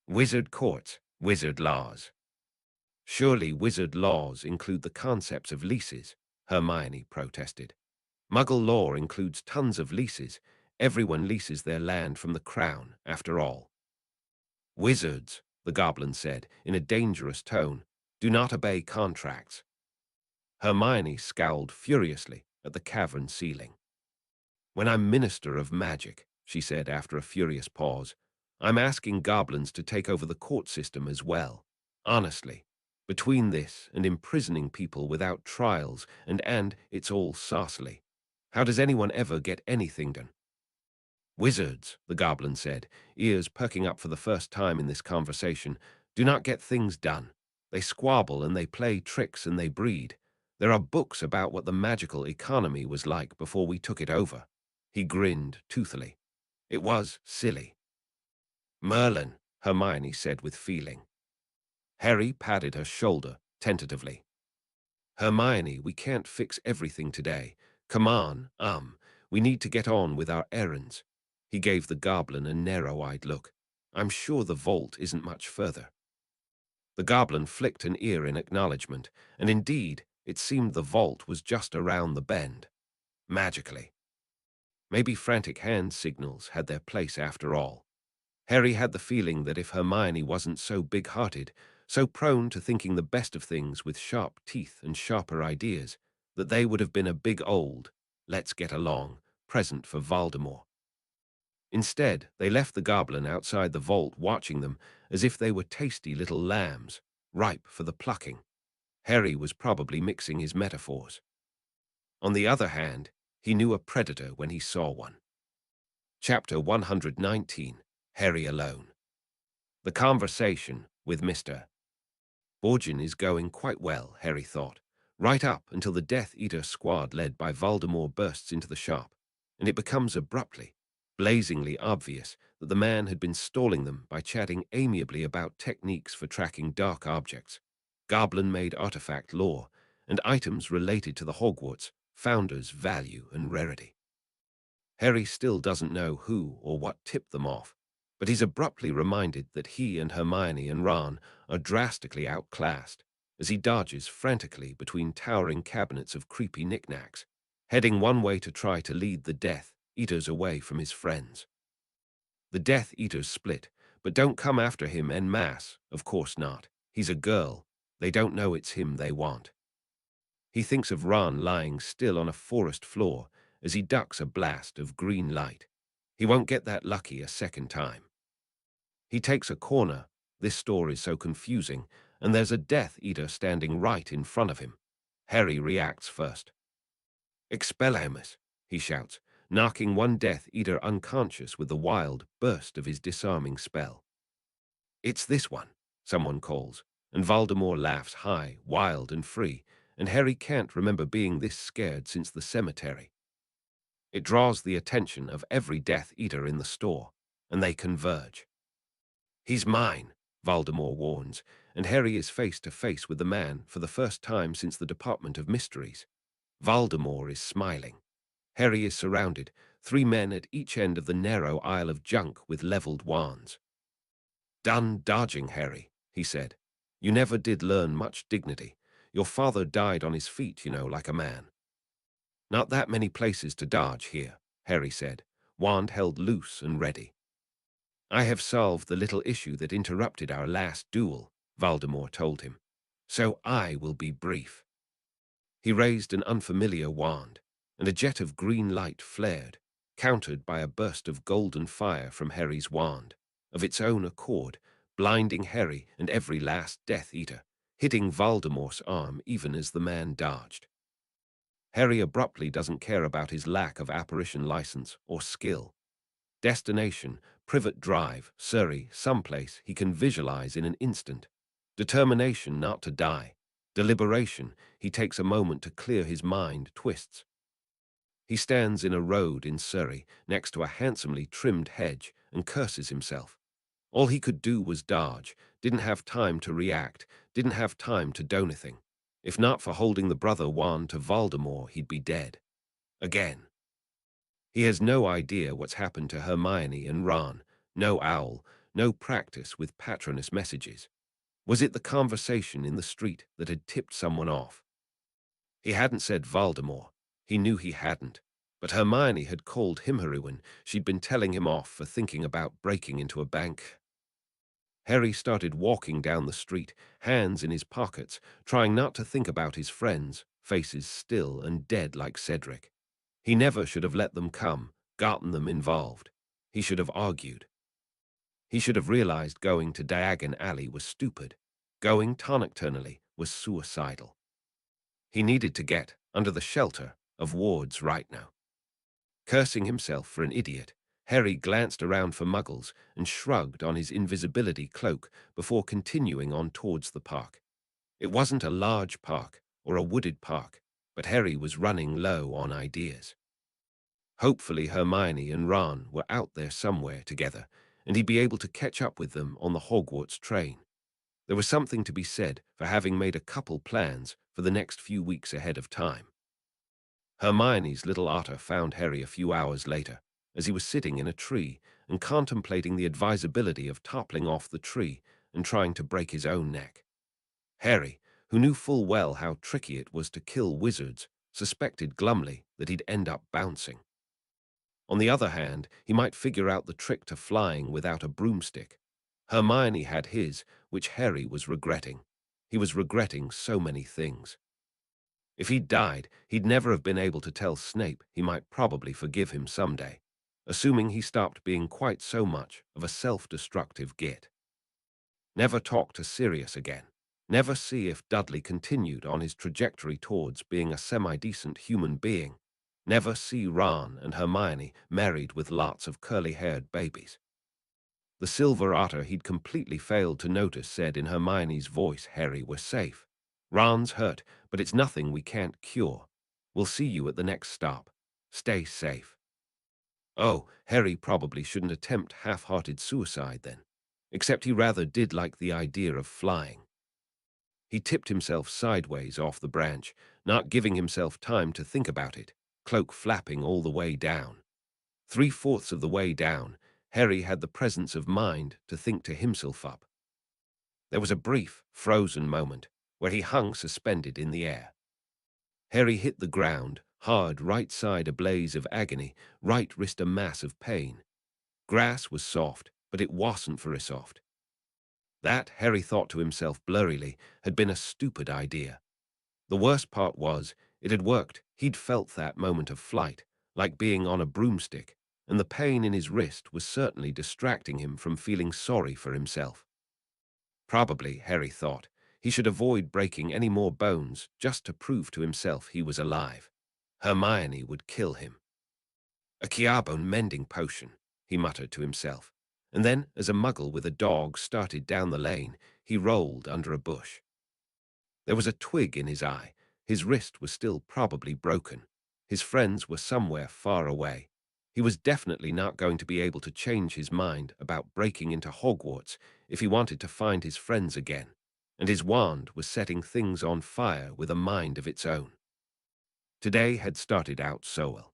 "Wizard courts, wizard laws." "Surely wizard laws include the concepts of leases," Hermione protested. "Muggle law includes tons of leases. Everyone leases their land from the crown, after all." "Wizards," the goblin said, in a dangerous tone, "do not obey contracts." Hermione scowled furiously at the cavern ceiling. "When I'm Minister of Magic," she said after a furious pause, "I'm asking goblins to take over the court system as well. Honestly, between this and imprisoning people without trials and it's all saucily. How does anyone ever get anything done?" "Wizards," the goblin said, ears perking up for the first time in this conversation, "do not get things done. They squabble and they play tricks and they breed. There are books about what the magical economy was like before we took it over." He grinned toothily. "It was silly." "Merlin," Hermione said with feeling. Harry patted her shoulder tentatively. Hermione, we can't fix everything today. Come on, we need to get on with our errands. He gave the goblin a narrow-eyed look. I'm sure the vault isn't much further. The goblin flicked an ear in acknowledgement, and indeed, it seemed the vault was just around the bend. Magically. Maybe frantic hand signals had their place after all. Harry had the feeling that if Hermione wasn't so big-hearted, so prone to thinking the best of things with sharp teeth and sharper ideas, that they would have been a big old, let's get along, present for Voldemort. Instead, they left the goblin outside the vault watching them as if they were tasty little lambs, ripe for the plucking. Harry was probably mixing his metaphors. On the other hand, he knew a predator when he saw one. Chapter 119, Harry Alone. The conversation with Mr. Borgin is going quite well, Harry thought, right up until the Death Eater squad led by Voldemort bursts into the shop, and it becomes abruptly, blazingly obvious that the man had been stalling them by chatting amiably about techniques for tracking dark objects, goblin-made artifact lore, and items related to the Hogwarts, founder's value and rarity. Harry still doesn't know who or what tipped them off, but he's abruptly reminded that he and Hermione and Ron are drastically outclassed as he dodges frantically between towering cabinets of creepy knickknacks, heading one way to try to lead the Death Eaters away from his friends. The Death Eaters split, but don't come after him en masse, of course not. He's a girl. They don't know it's him they want. He thinks of Ron lying still on a forest floor as he ducks a blast of green light. He won't get that lucky a second time. He takes a corner. This store is so confusing, and there's a Death Eater standing right in front of him. Harry reacts first. Expelliarmus, he shouts, knocking one Death Eater unconscious with the wild burst of his disarming spell. It's this one, someone calls, and Voldemort laughs high, wild and free, and Harry can't remember being this scared since the cemetery. It draws the attention of every Death Eater in the store, and they converge. He's mine, Voldemort warns, and Harry is face to face with the man for the first time since the Department of Mysteries. Voldemort is smiling. Harry is surrounded, 3 men at each end of the narrow aisle of junk with leveled wands. Done dodging, Harry, he said. You never did learn much dignity. Your father died on his feet, you know, like a man. Not that many places to dodge here, Harry said, wand held loose and ready. I have solved the little issue that interrupted our last duel, Voldemort told him. So I will be brief. He raised an unfamiliar wand, and a jet of green light flared, countered by a burst of golden fire from Harry's wand, of its own accord, blinding Harry and every last Death Eater, hitting Voldemort's arm even as the man dodged. Harry abruptly doesn't care about his lack of apparition license or skill. Destination, Privet Drive, Surrey, someplace he can visualize in an instant. Determination not to die. Deliberation, he takes a moment to clear his mind twists. He stands in a road in Surrey, next to a handsomely trimmed hedge, and curses himself. All he could do was dodge, didn't have time to react, didn't have time to do anything. If not for holding the brother wand to Voldemort, he'd be dead. Again. He has no idea what's happened to Hermione and Ron, no owl, no practice with Patronus messages. Was it the conversation in the street that had tipped someone off? He hadn't said Voldemort. He knew he hadn't. But Hermione had called him when she'd been telling him off for thinking about breaking into a bank. Harry started walking down the street, hands in his pockets, trying not to think about his friends, faces still and dead like Cedric. He never should have let them come, gotten them involved. He should have argued. He should have realized going to Diagon Alley was stupid. Going tonic-turnally was suicidal. He needed to get under the shelter of wards right now. Cursing himself for an idiot, Harry glanced around for Muggles and shrugged on his invisibility cloak before continuing on towards the park. It wasn't a large park or a wooded park, but Harry was running low on ideas. Hopefully Hermione and Ron were out there somewhere together, and he'd be able to catch up with them on the Hogwarts train. There was something to be said for having made a couple plans for the next few weeks ahead of time. Hermione's little otter found Harry a few hours later, as he was sitting in a tree and contemplating the advisability of toppling off the tree and trying to break his own neck. Harry, who knew full well how tricky it was to kill wizards, suspected glumly that he'd end up bouncing. On the other hand, he might figure out the trick to flying without a broomstick. Hermione had his, which Harry was regretting. He was regretting so many things. If he'd died, he'd never have been able to tell Snape he might probably forgive him someday, assuming he stopped being quite so much of a self-destructive git. Never talk to Sirius again. Never see if Dudley continued on his trajectory towards being a semi-decent human being. Never see Ron and Hermione married with lots of curly-haired babies. The silver otter he'd completely failed to notice said in Hermione's voice, "Harry, we're safe. Ron's hurt, but it's nothing we can't cure. We'll see you at the next stop. Stay safe." Oh, Harry probably shouldn't attempt half-hearted suicide then, except he rather did like the idea of flying. He tipped himself sideways off the branch, not giving himself time to think about it, cloak flapping all the way down. 3/4 of the way down, Harry had the presence of mind to think to himself up. There was a brief, frozen moment where he hung suspended in the air. Harry hit the ground, hard, right side a blaze of agony, right wrist a mass of pain. Grass was soft, but it wasn't very soft. That, Harry thought to himself blurrily, had been a stupid idea. The worst part was, it had worked. He'd felt that moment of flight, like being on a broomstick, and the pain in his wrist was certainly distracting him from feeling sorry for himself. Probably, Harry thought, he should avoid breaking any more bones just to prove to himself he was alive. Hermione would kill him. "A Chiarbone mending potion," he muttered to himself, and then, as a muggle with a dog started down the lane, he rolled under a bush. There was a twig in his eye. His wrist was still probably broken. His friends were somewhere far away. He was definitely not going to be able to change his mind about breaking into Hogwarts if he wanted to find his friends again, and his wand was setting things on fire with a mind of its own. Today had started out so well.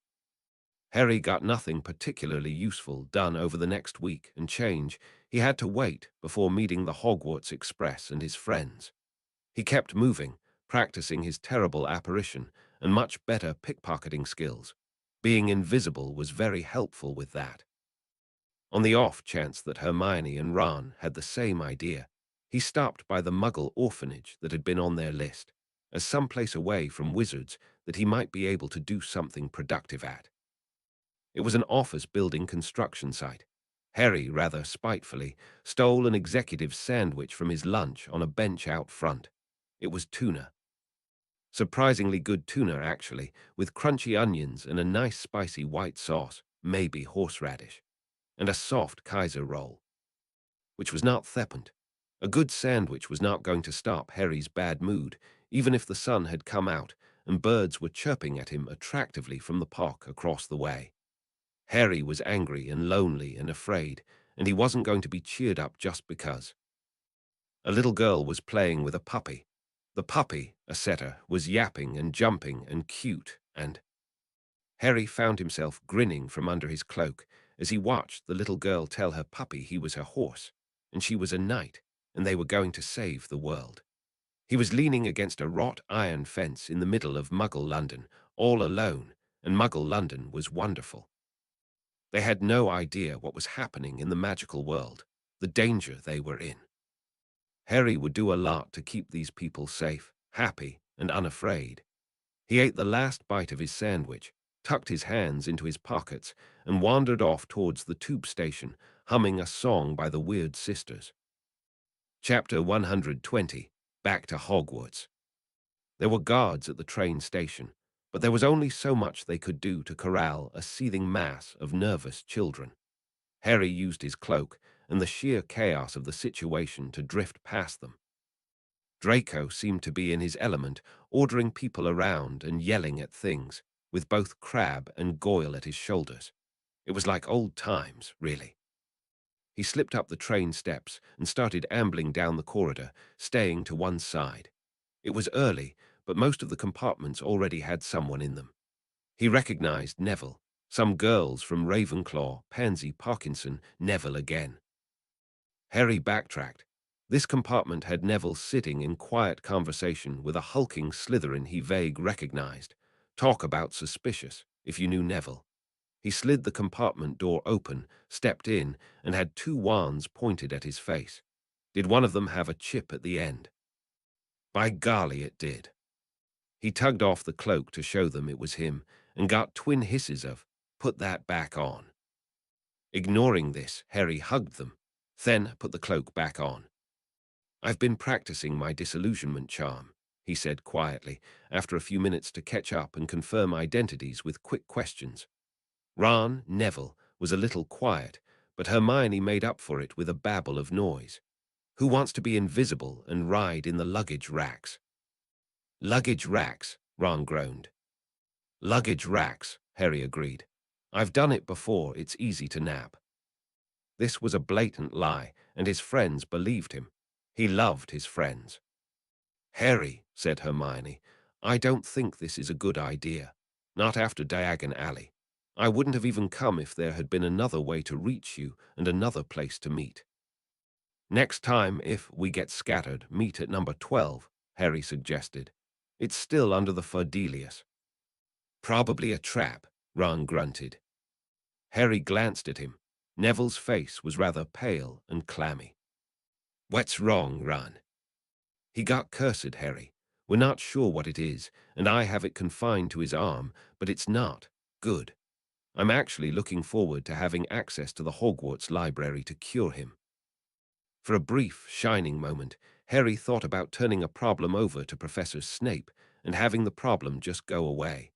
Harry got nothing particularly useful done over the next week and change. He had to wait before meeting the Hogwarts Express and his friends. He kept moving, practicing his terrible apparition and much better pickpocketing skills. Being invisible was very helpful with that. On the off chance that Hermione and Ron had the same idea, he stopped by the Muggle orphanage that had been on their list, as someplace away from wizards that he might be able to do something productive at. It was an office building construction site. Harry, rather spitefully, stole an executive's sandwich from his lunch on a bench out front. It was tuna. Surprisingly good tuna, actually, with crunchy onions and a nice spicy white sauce, maybe horseradish, and a soft Kaiser roll, which was not thepant. A good sandwich was not going to stop Harry's bad mood, even if the sun had come out and birds were chirping at him attractively from the park across the way. Harry was angry and lonely and afraid, and he wasn't going to be cheered up just because. A little girl was playing with a puppy. The puppy, a setter, was yapping and jumping and cute, and Harry found himself grinning from under his cloak as he watched the little girl tell her puppy he was her horse, and she was a knight, and they were going to save the world. He was leaning against a wrought iron fence in the middle of Muggle London, all alone, and Muggle London was wonderful. They had no idea what was happening in the magical world, the danger they were in. Harry would do a lot to keep these people safe, happy, and unafraid. He ate the last bite of his sandwich, tucked his hands into his pockets, and wandered off towards the tube station, humming a song by the Weird Sisters. Chapter 120, Back to Hogwarts. There were guards at the train station, but there was only so much they could do to corral a seething mass of nervous children. Harry used his cloak and the sheer chaos of the situation to drift past them. Draco seemed to be in his element, ordering people around and yelling at things, with both Crabbe and Goyle at his shoulders. It was like old times, really. He slipped up the train steps and started ambling down the corridor, staying to one side. It was early, but most of the compartments already had someone in them. He recognized Neville, some girls from Ravenclaw, Pansy, Parkinson, Neville again. Harry backtracked. This compartment had Neville sitting in quiet conversation with a hulking Slytherin he vague recognized. Talk about suspicious, if you knew Neville. He slid the compartment door open, stepped in, and had two wands pointed at his face. Did one of them have a chip at the end? By golly, it did. He tugged off the cloak to show them it was him, and got twin hisses of, "Put that back on." Ignoring this, Harry hugged them, then put the cloak back on. "I've been practicing my disillusionment charm," he said quietly, after a few minutes to catch up and confirm identities with quick questions. Ron, Neville, was a little quiet, but Hermione made up for it with a babble of noise. "Who wants to be invisible and ride in the luggage racks?" "Luggage racks," Ron groaned. "Luggage racks," Harry agreed. "I've done it before, it's easy to nap." This was a blatant lie, and his friends believed him. He loved his friends. "Harry," said Hermione, "I don't think this is a good idea. Not after Diagon Alley. I wouldn't have even come if there had been another way to reach you and another place to meet." "Next time, if we get scattered, meet at number 12, Harry suggested. "It's still under the Ferdelius." "Probably a trap," Ron grunted. Harry glanced at him. Neville's face was rather pale and clammy. "What's wrong, Ron?" "He got cursed, Harry. We're not sure what it is, and I have it confined to his arm, but it's not good. I'm actually looking forward to having access to the Hogwarts library to cure him." For a brief, shining moment, Harry thought about turning a problem over to Professor Snape and having the problem just go away.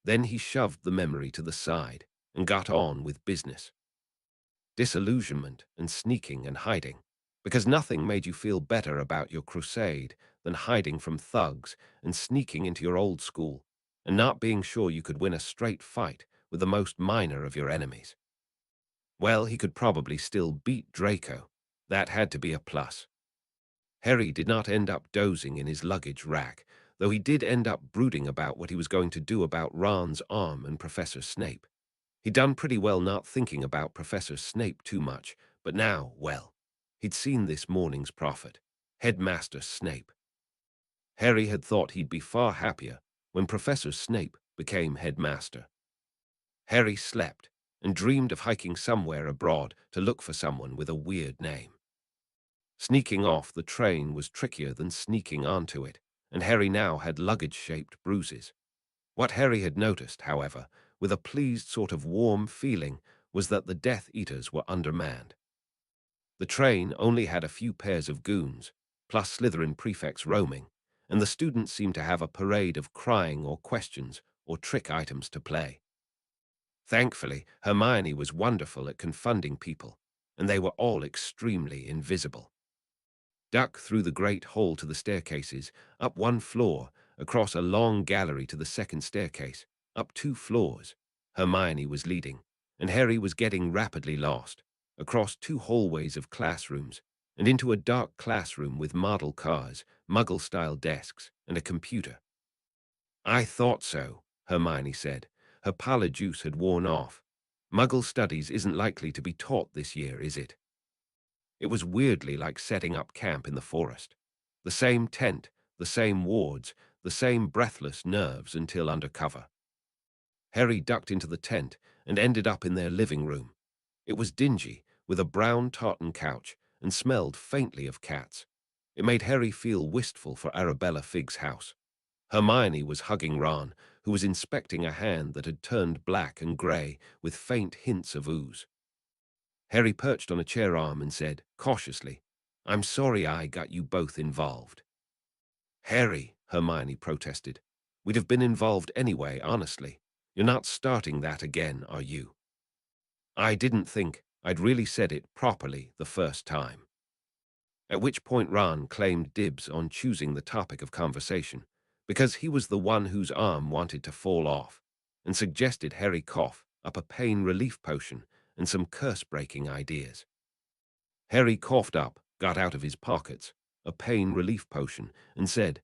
Then he shoved the memory to the side and got on with business. Disillusionment and sneaking and hiding, because nothing made you feel better about your crusade than hiding from thugs and sneaking into your old school and not being sure you could win a straight fight with the most minor of your enemies. Well, he could probably still beat Draco. That had to be a plus. Harry did not end up dozing in his luggage rack, though he did end up brooding about what he was going to do about Ron's arm and Professor Snape. He'd done pretty well not thinking about Professor Snape too much, but now, well, he'd seen this morning's prophet, Headmaster Snape. Harry had thought he'd be far happier when Professor Snape became headmaster. Harry slept and dreamed of hiking somewhere abroad to look for someone with a weird name. Sneaking off the train was trickier than sneaking onto it, and Harry now had luggage-shaped bruises. What Harry had noticed, however, with a pleased sort of warm feeling, was that the Death Eaters were undermanned. The train only had a few pairs of goons, plus Slytherin prefects roaming, and the students seemed to have a parade of crying or questions or trick items to play. Thankfully, Hermione was wonderful at confounding people, and they were all extremely invisible. Duck through the great hall to the staircases, up one floor, across a long gallery to the second staircase, up 2 floors. Hermione was leading, and Harry was getting rapidly lost, across 2 hallways of classrooms, and into a dark classroom with model cars, Muggle-style desks, and a computer. "I thought so," Hermione said. Her pallor juice had worn off. "Muggle studies isn't likely to be taught this year, is it?" It was weirdly like setting up camp in the forest. The same tent, the same wards, the same breathless nerves until under cover. Harry ducked into the tent and ended up in their living room. It was dingy, with a brown tartan couch, and smelled faintly of cats. It made Harry feel wistful for Arabella Figg's house. Hermione was hugging Ron, who was inspecting a hand that had turned black and grey with faint hints of ooze. Harry perched on a chair arm and said, cautiously, "I'm sorry I got you both involved." "Harry," Hermione protested, "we'd have been involved anyway, honestly. You're not starting that again, are you?" "I didn't think I'd really said it properly the first time." At which point Ron claimed dibs on choosing the topic of conversation, because he was the one whose arm wanted to fall off, and suggested Harry cough up a pain relief potion and some curse-breaking ideas. Harry coughed up, got out of his pockets a pain relief potion, and said,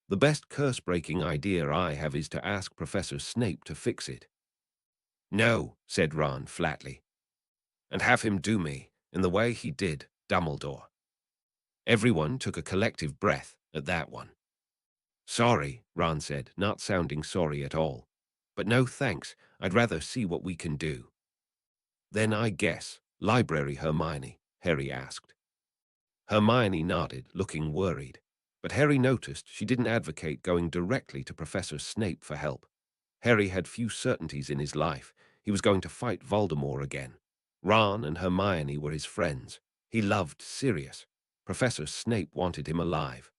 "The best curse-breaking idea I have is to ask Professor Snape to fix it." "No," said Ron flatly, "and have him do me, in the way he did Dumbledore." Everyone took a collective breath at that one. "Sorry," Ron said, not sounding sorry at all. "But no thanks, I'd rather see what we can do." "Then I guess, Library Hermione?" Harry asked. Hermione nodded, looking worried. But Harry noticed she didn't advocate going directly to Professor Snape for help. Harry had few certainties in his life. He was going to fight Voldemort again. Ron and Hermione were his friends. He loved Sirius. Professor Snape wanted him alive.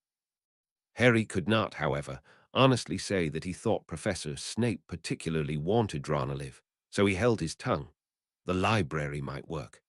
Harry could not, however, honestly say that he thought Professor Snape particularly wanted Ron alive, so he held his tongue. The library might work.